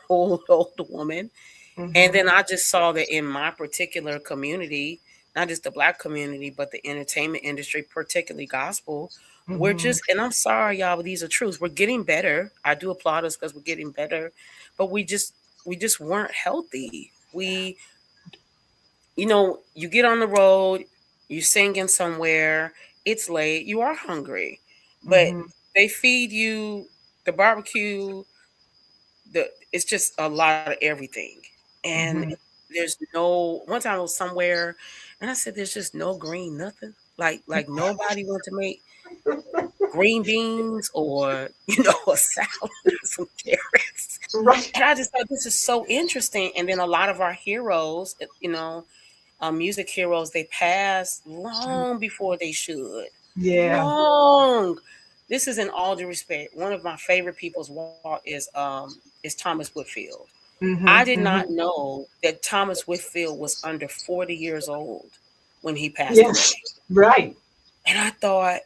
old woman. And then I just saw that in my particular community, not just the Black community, but the entertainment industry, particularly gospel, we're just, and I'm sorry, y'all, but these are truths. We're getting better. I do applaud us because we're getting better, but we just weren't healthy. You get on the road, you singing somewhere, it's late, you are hungry, but they feed you the barbecue, it's just a lot of everything. And there's one time I was somewhere and I said, there's just no green, nothing. Like nobody wanted to make green beans or, a salad with some carrots. Right. And I just thought this is so interesting. And then a lot of our heroes, music heroes, they pass long before they should. Yeah. Long. This is in all due respect. One of my favorite people's walk is Thomas Whitfield. I did not know that Thomas Whitfield was under 40 years old when he passed Yes. away. Right. And I thought,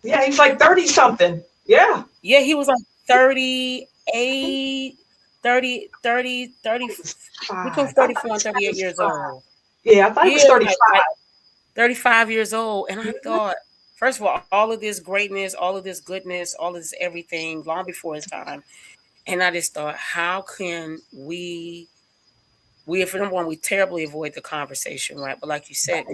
yeah, he's like 30 something. Yeah. Yeah, he was like 38, 30, between 34 and 38 years old. Yeah, I thought he was 35. Like 35 years old. And I thought, first of all of this greatness, all of this goodness, all of this everything, long before his time. And I just thought, how can we if number one, we terribly avoid the conversation, right? But like you said,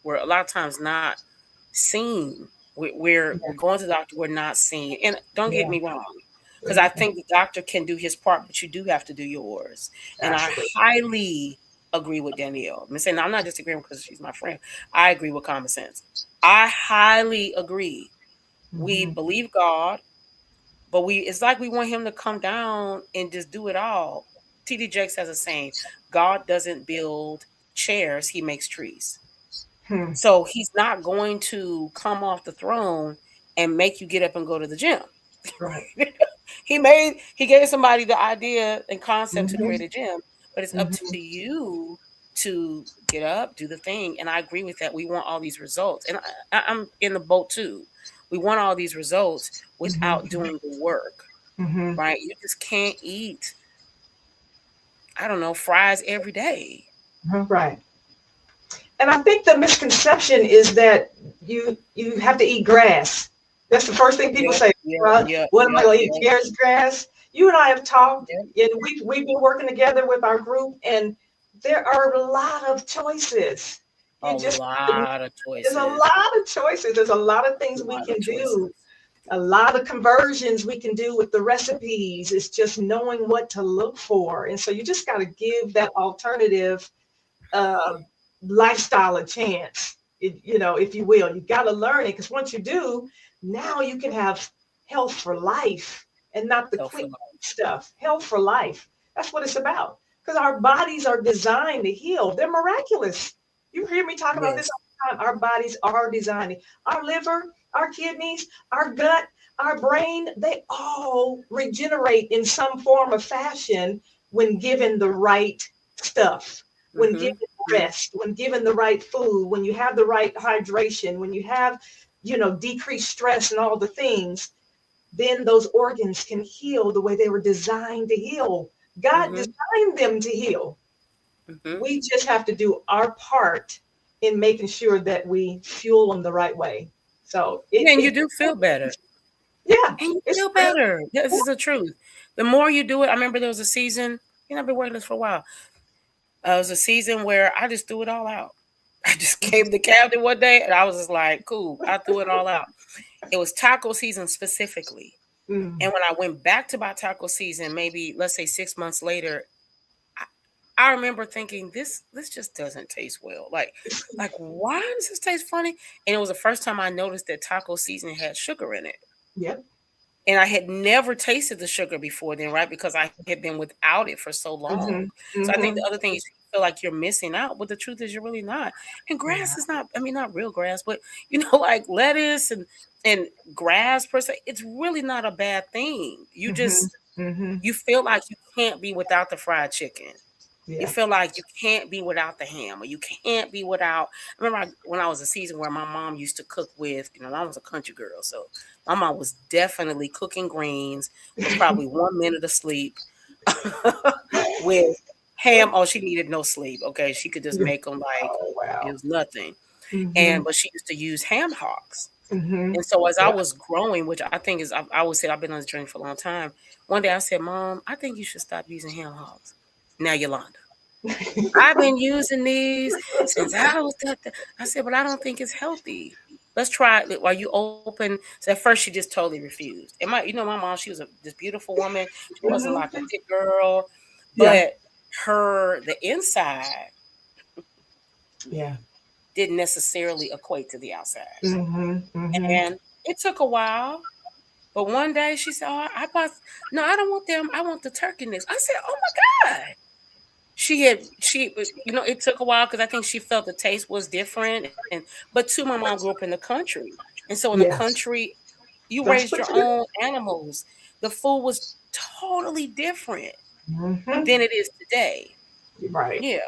we're a lot of times not seen. We're going to the doctor, we're not seen. And don't get me wrong, because I think the doctor can do his part, but you do have to do yours. And I highly agree with Danielle. I'm saying I'm not disagreeing because she's my friend. I agree with common sense. I highly agree. We believe God, but it's like we want him to come down and just do it all. T.D. Jakes has a saying, God doesn't build chairs, he makes trees. So he's not going to come off the throne and make you get up and go to the gym. Right. He gave somebody the idea and concept to create a gym, but it's up to you to get up, do the thing. And I agree with that. We want all these results. And I'm in the boat too. We want all these results without doing the work, right? You just can't eat, I don't know, fries every day. Right. And I think the misconception is that you have to eat grass. That's the first thing people say. What am I going to eat? Carrots, grass? You and I have talked, and we've been working together with our group, and there are a lot of choices. There's a lot of choices. There's a lot of choices. There's a lot of things we can do. A lot of conversions we can do with the recipes. It's just knowing what to look for. And so you just got to give that alternative lifestyle a chance, if you will. You got to learn it, because once you do, now you can have health for life and not the quick stuff. Health for life. That's what it's about, because our bodies are designed to heal. They're miraculous. You hear me talk about this all the time. Our bodies are designed. Our liver, our kidneys, our gut, our brain, they all regenerate in some form or fashion when given the right stuff, when given rest, when given the right food, when you have the right hydration, when you have, decreased stress and all the things, then those organs can heal the way they were designed to heal. God designed them to heal. We just have to do our part in making sure that we fuel them the right way. So you do feel better. Yeah. And you feel better. This is the truth. The more you do it, I remember there was a season, I've been working this for a while. It was a season where I just threw it all out. I just came to Camden one day and I was just like, cool, I threw it all out. It was taco season specifically. And when I went back to my taco season, maybe let's say 6 months later, I remember thinking, this just doesn't taste well. Like why does this taste funny? And it was the first time I noticed that taco seasoning had sugar in it. Yep. And I had never tasted the sugar before then, right? Because I had been without it for so long. So I think the other thing is you feel like you're missing out, but the truth is you're really not. And grass is not, I mean, not real grass, but like lettuce and grass per se, it's really not a bad thing. You just you feel like you can't be without the fried chicken. You feel like you can't be without the ham, or you can't be without. I remember when I was a season where my mom used to cook with, I was a country girl, so my mom was definitely cooking greens with probably 1 minute of sleep with ham. Oh, she needed no sleep. Okay, she could just make them like it was nothing. But she used to use ham hocks. And so as I was growing, which I think is, I always say I've been on this journey for a long time. One day I said, Mom, I think you should stop using ham hocks. Now, Yolanda, I've been using these since I was I said, but I don't think it's healthy. Let's try it while you open. So at first she just totally refused. And my mom, she was this beautiful woman. She wasn't like a thick girl, but the inside didn't necessarily equate to the outside. And it took a while. But one day she said, "Oh, I don't want them. I want the turkey necks." I said, "Oh my God." It took a while because I think she felt the taste was different. But too, my mom grew up in the country. And so in the country, you raised your own animals. The food was totally different than it is today. Right. Yeah.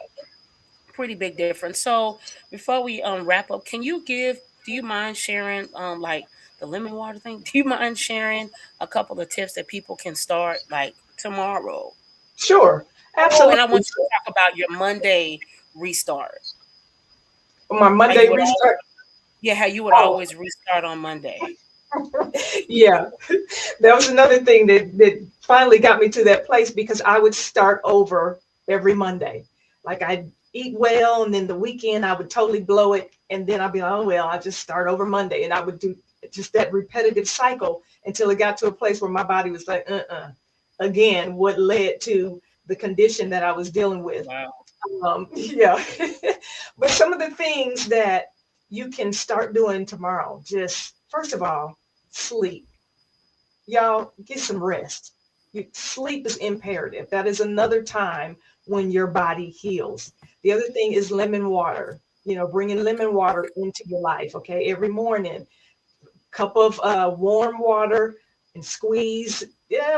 Pretty big difference. So before we wrap up, do you mind sharing like the lemon water thing? Do you mind sharing a couple of tips that people can start like tomorrow? Sure. Absolutely. And I want you to talk about your Monday restart. My Monday restart? How you would always restart on Monday. Yeah. That was another thing that finally got me to that place, because I would start over every Monday. Like I'd eat well, and then the weekend I would totally blow it. And then I'd be like, oh, well, I'll just start over Monday. And I would do just that repetitive cycle until it got to a place where my body was like, again, what led to the condition that I was dealing with. Wow. But some of the things that you can start doing tomorrow, just first of all, sleep. Y'all get some rest. Sleep is imperative. That is another time when your body heals. The other thing is lemon water, bringing lemon water into your life. Okay. Every morning, cup of warm water and squeeze,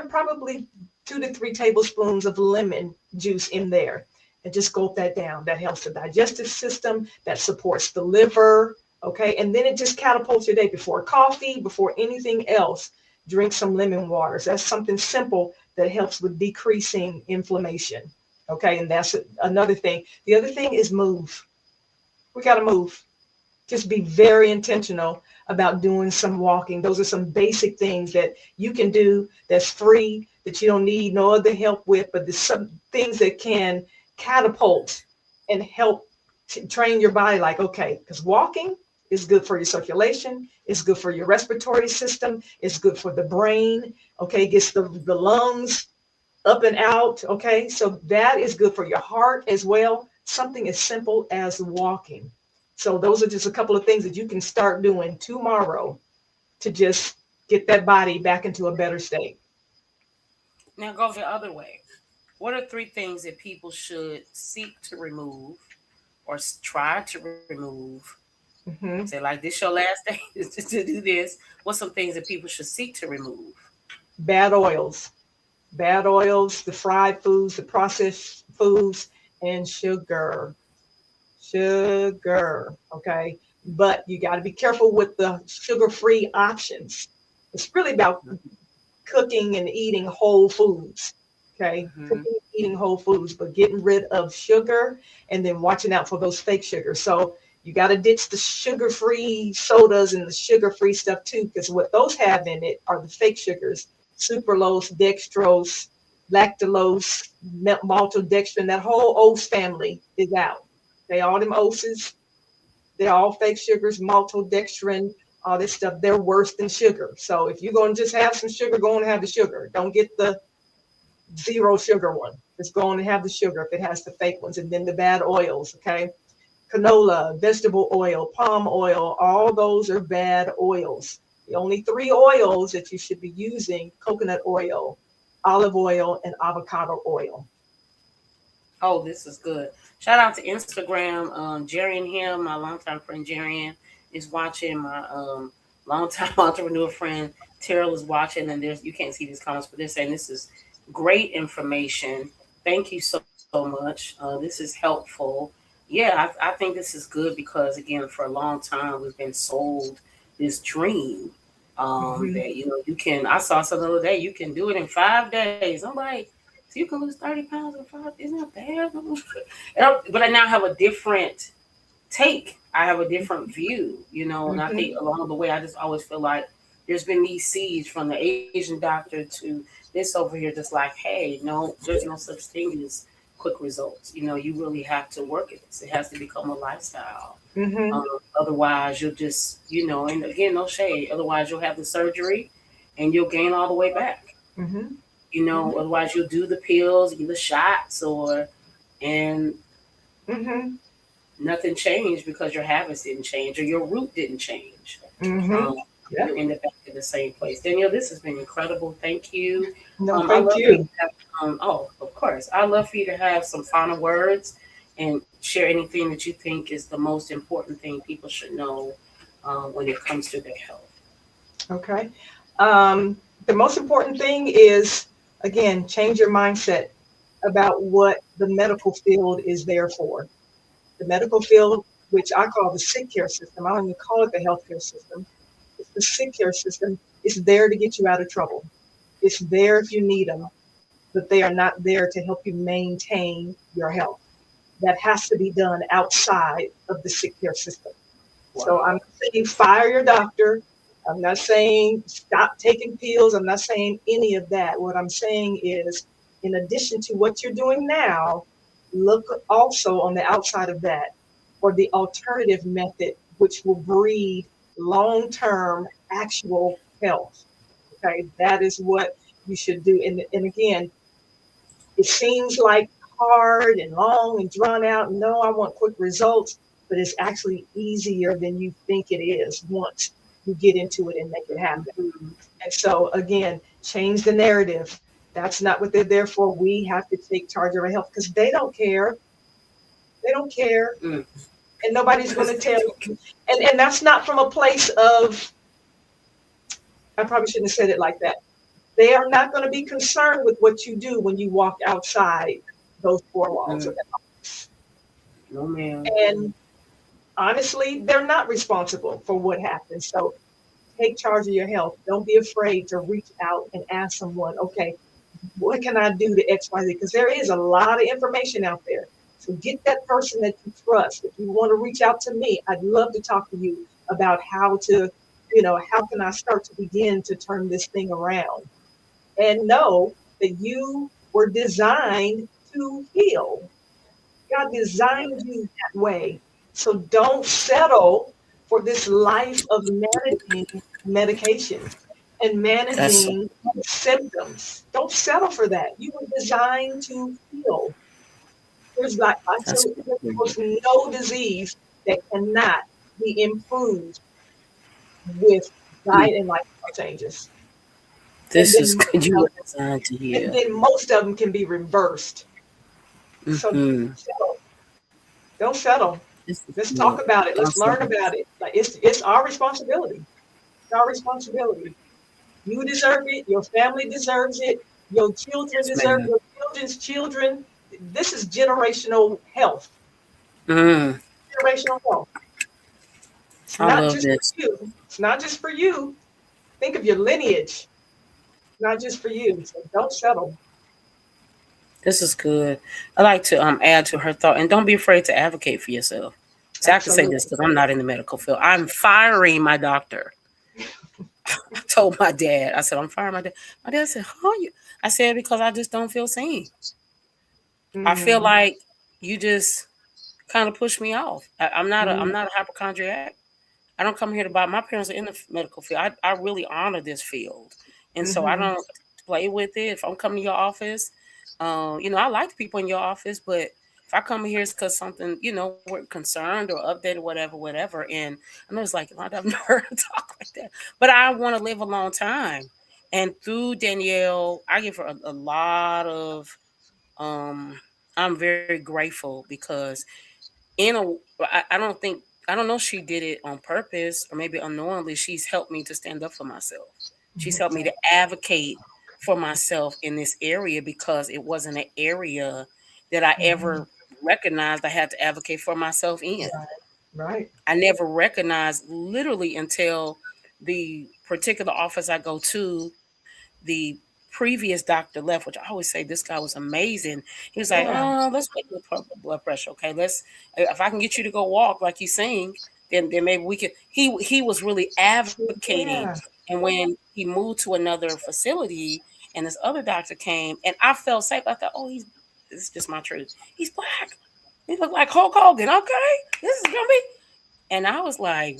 probably 2 to 3 tablespoons of lemon juice in there, and just gulp that down. That helps the digestive system, that supports the liver. Okay. And then it just catapults your day. Before coffee, before anything else, drink some lemon water. So that's something simple that helps with decreasing inflammation. Okay. And that's another thing. The other thing is move. We got to move. Just be very intentional about doing some walking. Those are some basic things that you can do that's free, that you don't need no other help with, but there's some things that can catapult and help train your body. Like, okay, because walking is good for your circulation. It's good for your respiratory system. It's good for the brain. Okay. Gets the lungs up and out. Okay. So that is good for your heart as well. Something as simple as walking. So those are just a couple of things that you can start doing tomorrow to just get that body back into a better state. Now go the other way. What are 3 things that people should seek to remove or try to remove? Say like this your last day to do this. What's some things that people should seek to remove? Bad oils, the fried foods, the processed foods, and sugar. Okay. But you got to be careful with the sugar-free options. It's really about cooking and eating whole foods. Okay. Cooking, eating whole foods, but getting rid of sugar and then watching out for those fake sugars. So you got to ditch the sugar-free sodas and the sugar-free stuff too, because what those have in it are the fake sugars: sucralose, dextrose, lactulose, maltodextrin. That whole oats family is out. All them oats, they're all fake sugars, maltodextrin, all this stuff. They're worse than sugar. So if you're going to just have some sugar, go on and have the sugar. Don't get the 0 sugar one. Just go on and have the sugar if it has the fake ones. And then the bad oils, okay? Canola, vegetable oil, palm oil, all those are bad oils. The only three oils that you should be using: coconut oil, olive oil, and avocado oil. Oh, this is good. Shout out to Instagram. Jerry and him, my longtime friend Jerry is watching. My longtime entrepreneur friend Terrell is watching, and you can't see these comments, but they're saying this is great information. Thank you so much. This is helpful. Yeah, I think this is good because again, for a long time we've been sold this dream that you can. I saw something the other day. You can do it in 5 days. I'm like, so you can lose 30 pounds in 5. Isn't that bad? But I now have a different take. I have a different view, and I think along the way, I just always feel like there's been these seeds from the Asian doctor to this over here, just like, hey, no, there's no such thing as quick results. You really have to work at this. It has to become a lifestyle. Otherwise, you'll just, and again, no shade. Otherwise, you'll have the surgery and you'll gain all the way back. Otherwise you'll do the pills, the shots, and nothing changed because your habits didn't change or your root didn't change. You end up back in the same place. Danielle, this has been incredible. Thank you. No, thank you. Of course. I'd love for you to have some final words and share anything that you think is the most important thing people should know when it comes to their health. Okay. The most important thing is, again, change your mindset about what the medical field is there for. The medical field, which I call the sick care system, I don't even call it the healthcare system. It's the sick care system. It's there to get you out of trouble. It's there if you need them, but they are not there to help you maintain your health. That has to be done outside of the sick care system. Wow. So I'm saying fire your doctor. I'm not saying stop taking pills. I'm not saying any of that. What I'm saying is, in addition to what you're doing now, look also on the outside of that for the alternative method, which will breed long-term actual health. Okay, that is what you should do. And again, it seems like hard and long and drawn out. No, I want quick results, but it's actually easier than you think it is once you get into it and make it happen. And so again, change the narrative. That's not what they're there for. We have to take charge of our health because they don't care. They don't care. And nobody's going to tell you. And that's not from a place of, I probably shouldn't have said it like that. They are not going to be concerned with what you do when you walk outside those four walls of that office. No, ma'am. And honestly, they're not responsible for what happens. So take charge of your health. Don't be afraid to reach out and ask someone, okay, what can I do to X, Y, Z? Because there is a lot of information out there. So get that person that you trust. If you want to reach out to me, I'd love to talk to you about how to, how can I start to begin to turn this thing around? And know that you were designed to heal. God designed you that way. So don't settle for this life of managing medication and managing symptoms. Don't settle for that. You were designed to heal. There's almost no disease that cannot be improved with diet and lifestyle changes. This is good. You were designed to heal. And then most of them can be reversed. So don't settle. Let's talk about it. Let's learn about it. Like it's our responsibility. It's our responsibility. You deserve it. Your family deserves it. Your children deserve it. Your children's children. This is generational health. Generational health. It's not just for you. It's not just for you. Think of your lineage. Not just for you. So don't settle. This is good. I like to add to her thought, and don't be afraid to advocate for yourself. So I have to say this because I'm not in the medical field. I'm firing my doctor. I told my dad, I said, I'm firing my dad. My dad said, how are you? I said, because I just don't feel seen. I feel like you just kind of push me off. I'm not a hypochondriac. I don't come here to buy. My parents are in the medical field. I really honor this field. And so I don't play with it. If I'm coming to your office, I like the people in your office, but If I come here, it's because something, we're concerned or updated, whatever. And I know it's like, I've never heard her talk like that, but I want to live a long time. And through Danielle, I give her a lot of, I'm very grateful because I don't know if she did it on purpose or maybe unknowingly, she's helped me to stand up for myself. She's helped me to advocate for myself in this area because it wasn't an area that I ever recognized I had to advocate for myself in. Right. I never recognized literally until the particular office I go to, the previous doctor left, which I always say this guy was amazing. He was like, Yeah. "Oh, let's make your blood pressure, okay? If I can get you to go walk like you sing, then maybe we could." He was really advocating, Yeah. and when he moved to another facility, and this other doctor came, and I felt safe. I thought, "Oh, this is just my truth. He's black. He looked like Hulk Hogan. Okay, this is gonna be." And I was like,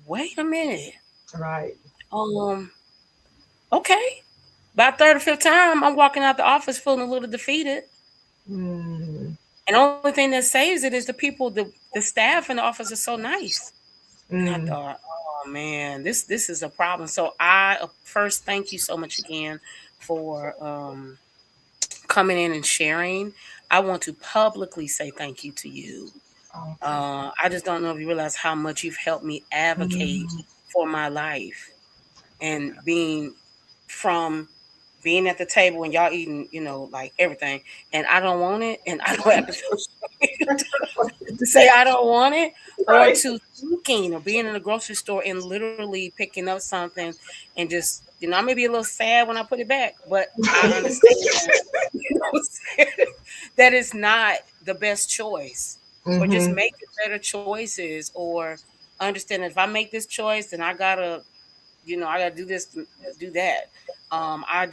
"Wait a minute, Right. um." Okay. By third or fifth time, I'm walking out the office feeling a little defeated. Mm. And the only thing that saves it is the people, the staff in the office is so nice. And I thought, oh man, this is a problem. So I first thank you so much again for coming in and sharing. I want to publicly say thank you to you. I just don't know if you realize how much you've helped me advocate for my life and from being at the table and y'all eating, like everything, and I don't want it, and I don't have to feel to say I don't want it, or to thinking or being in a grocery store and literally picking up something and just, I may be a little sad when I put it back, but I understand that it's not the best choice, or just making better choices, or understand that if I make this choice, then I gotta do this, do that. I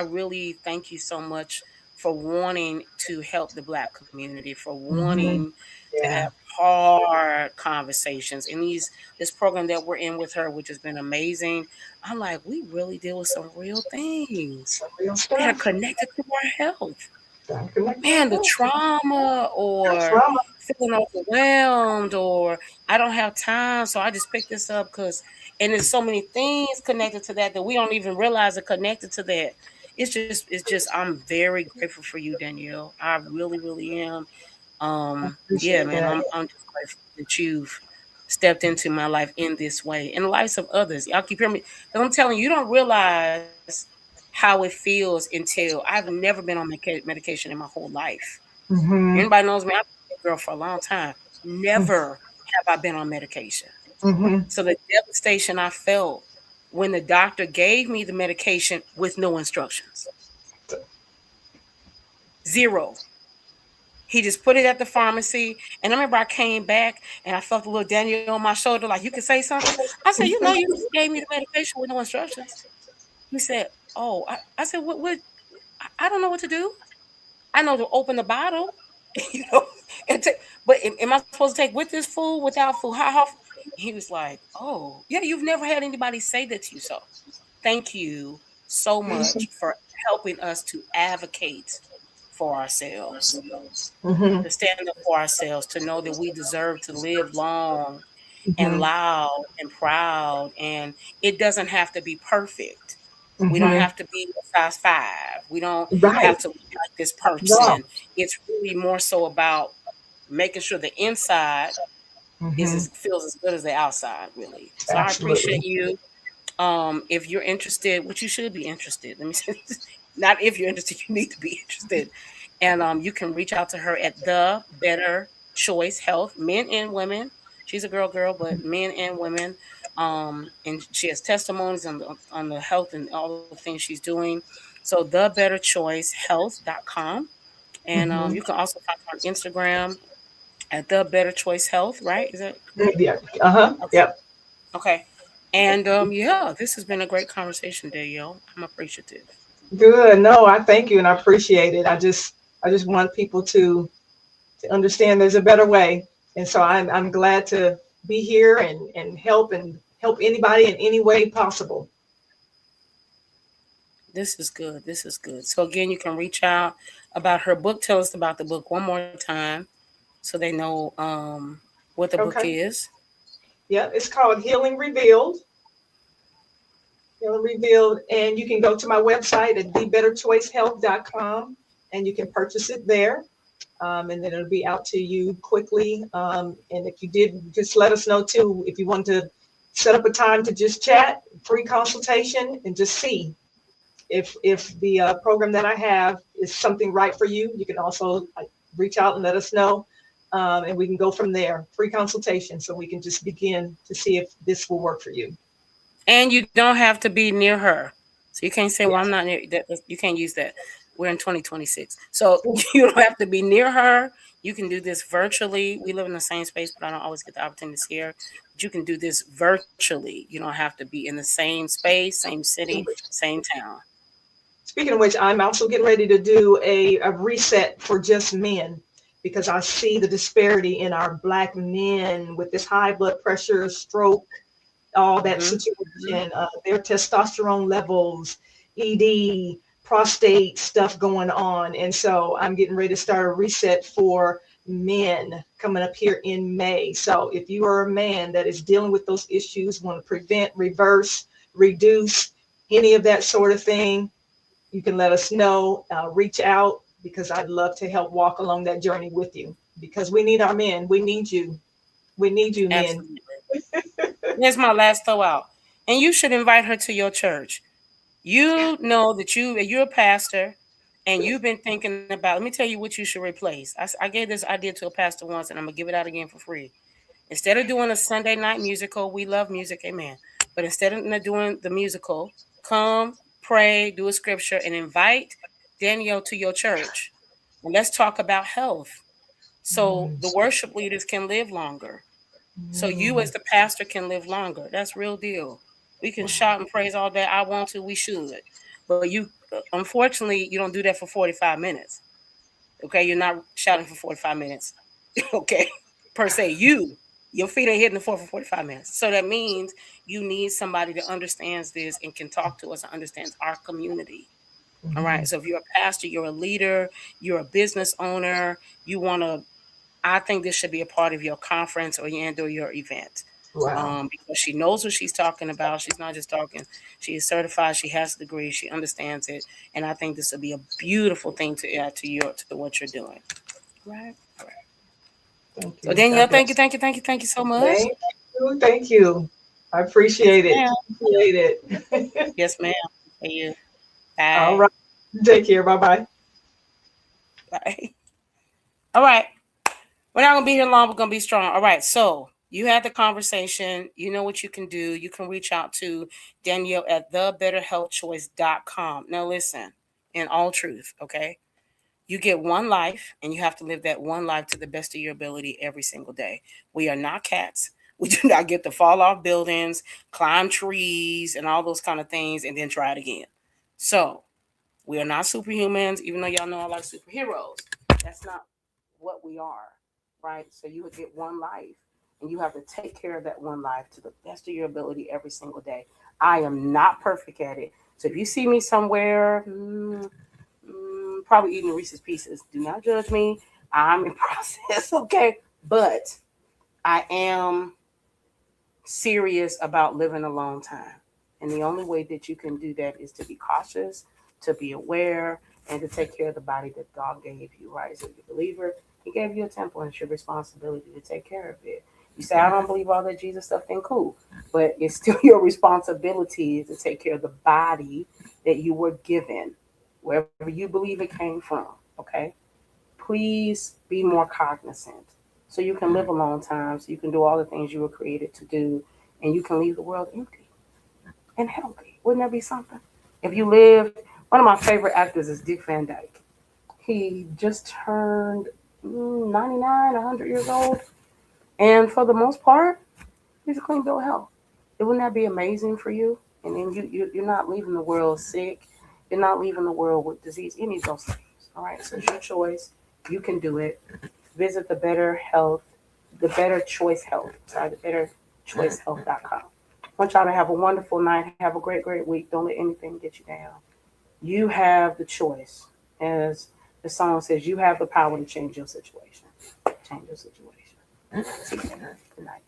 really thank you so much for wanting to help the Black community, for wanting to have hard conversations. And this program that we're in with her, which has been amazing. I'm like, we really deal with some real things that are connected to our health. Man, the trauma or feeling overwhelmed or I don't have time, so I just pick this up and there's so many things connected to that we don't even realize are connected to that. It's just I'm very grateful for you, Danielle. I really, really am. Yeah, man, I'm just grateful that you've stepped into my life in this way, and the lives of others. Y'all keep hearing me. Because I'm telling you, you don't realize how it feels until I've never been on medication in my whole life. Anybody knows me, I've been a girl for a long time. Never have I been on medication. So the devastation I felt when the doctor gave me the medication with no instructions. Zero. He just put it at the pharmacy. And I remember I came back and I felt a little Danielle on my shoulder, like, you can say something. I said, you just gave me the medication with no instructions. He said, oh, I said, what? I don't know what to do. I know to open the bottle, but am I supposed to take with this food, without food? How? He was like, oh, yeah, you've never had anybody say that to you. So thank you so much for helping us to advocate for ourselves, to stand up for ourselves, to know that we deserve to live long and loud and proud. And it doesn't have to be perfect. We don't have to be a size 5. We don't have to look like this person. No. It's really more so about making sure the inside feels as good as the outside, really. So absolutely. I appreciate you. If you're interested, which you should be interested. Let me say this. Not if you're interested, you need to be interested. And you can reach out to her at The Better Choice Health, men and women. She's a girl, but men and women. And she has testimonies on the health and all the things she's doing. So thebetterchoicehealth.com. And you can also find her on Instagram at The Better Choice Health, right? Is that correct? Yeah. Okay. Yep. Okay. And yeah, this has been a great conversation, Danielle. I'm appreciative. Good. No, I thank you and I appreciate it. I just want people to understand there's a better way. And so I'm glad to be here and help anybody in any way possible. This is good. This is good. So again, you can reach out about her book. Tell us about the book one more time so they know what the book Okay. is. Yeah, it's called Healing Revealed. Healing Revealed. And you can go to my website at thebetterchoicehealth.com and you can purchase it there. And then it'll be out to you quickly. And if you did, just let us know too, if you want to set up a time to just chat, free consultation, and just see if the program that I have is something right for you. You can also reach out and let us know. And we can go from there, free consultation. So we can just begin to see if this will work for you. And you don't have to be near her. So you can't say, well, I'm Yes. not near that. You can't use that. We're in 2026. So you don't have to be near her. You can do this virtually. We live in the same space, but I don't always get the opportunity to see her. But you can do this virtually. You don't have to be in the same space, same city, same town. Speaking of which, I'm also getting ready to do a reset for just men because I see the disparity in our Black men with this high blood pressure, stroke, all that Mm-hmm. situation, their testosterone levels, ED, prostate stuff going on. And so I'm getting ready to start a reset for men coming up here in May. So if you are a man that is dealing with those issues, want to prevent, reverse, reduce, any of that sort of thing, you can let us know, reach out because I'd love to help walk along that journey with you because we need our men. We need you. We need you, men. Absolutely. Here's my last throw out. And you should invite her to your church. You know that you're a pastor and you've been thinking about, let me tell you what you should replace. I gave this idea to a pastor once and I'm going to give it out again for free. Instead of doing a Sunday night musical, we love music, amen. But instead of doing the musical, come, pray, do a scripture, and invite Danielle to your church. And let's talk about health. So Mm, the worship leaders can live longer. So you as mm, the pastor can live longer. That's real deal. We can wow. shout and praise all day. I want to. We should. But you, unfortunately, you don't do that for 45 minutes. Okay, you're not shouting for 45 minutes. Okay, per se, your feet ain't hitting the floor for 45 minutes. So that means you need somebody that understands this and can talk to us and understands our community. All right. Mhm. So if you're a pastor, you're a leader, you're a business owner, you want to, I think this should be a part of your conference or your event. Wow. Because she knows what she's talking about. She's not just talking. She is certified. She has a degree. She understands it, and I think this would be a beautiful thing to add to what you're doing. Right. All right. Thank So you. Danielle, God thank you, bless. thank you, thank you, thank you so much. Thank you. Thank you. I Yes, appreciate it. ma'am. Appreciate it. Yes, ma'am. For you. All Bye. right. Take care. Bye bye. Bye. All right. We're not gonna be here long. We're gonna be strong. All right. So you had the conversation. You know what you can do. You can reach out to Danielle at thebetterhealthchoice.com. Now listen, in all truth, okay? You get one life and you have to live that one life to the best of your ability every single day. We are not cats. We do not get to fall off buildings, climb trees, and all those kind of things, and then try it again. So we are not superhumans, even though y'all know I like superheroes. That's not what we are, right? So you would get one life, and you have to take care of that one life to the best of your ability every single day. I am not perfect at it. So if you see me somewhere, probably eating Reese's Pieces, do not judge me. I'm in process, okay? But I am serious about living a long time. And the only way that you can do that is to be cautious, to be aware, and to take care of the body that God gave you, right? So if you're a believer, He gave you a temple, and it's your responsibility to take care of it. You say, I don't believe all that Jesus stuff, then cool. But it's still your responsibility to take care of the body that you were given, wherever you believe it came from, okay? Please be more cognizant so you can live a long time, so you can do all the things you were created to do, and you can leave the world empty and healthy. Wouldn't that be something? If you lived, one of my favorite actors is Dick Van Dyke. He just turned 99, 100 years old, and for the most part, he's a clean bill of health. Wouldn't that be amazing for you? And then you're not leaving the world sick. You're not leaving the world with disease, any of those things. All right, so it's your choice. You can do it. Visit the Better Choice Health. Sorry, the betterchoicehealth.com. I want y'all to have a wonderful night. Have a great, great week. Don't let anything get you down. You have the choice. As the song says, you have the power to change your situation. Change your situation. Good night.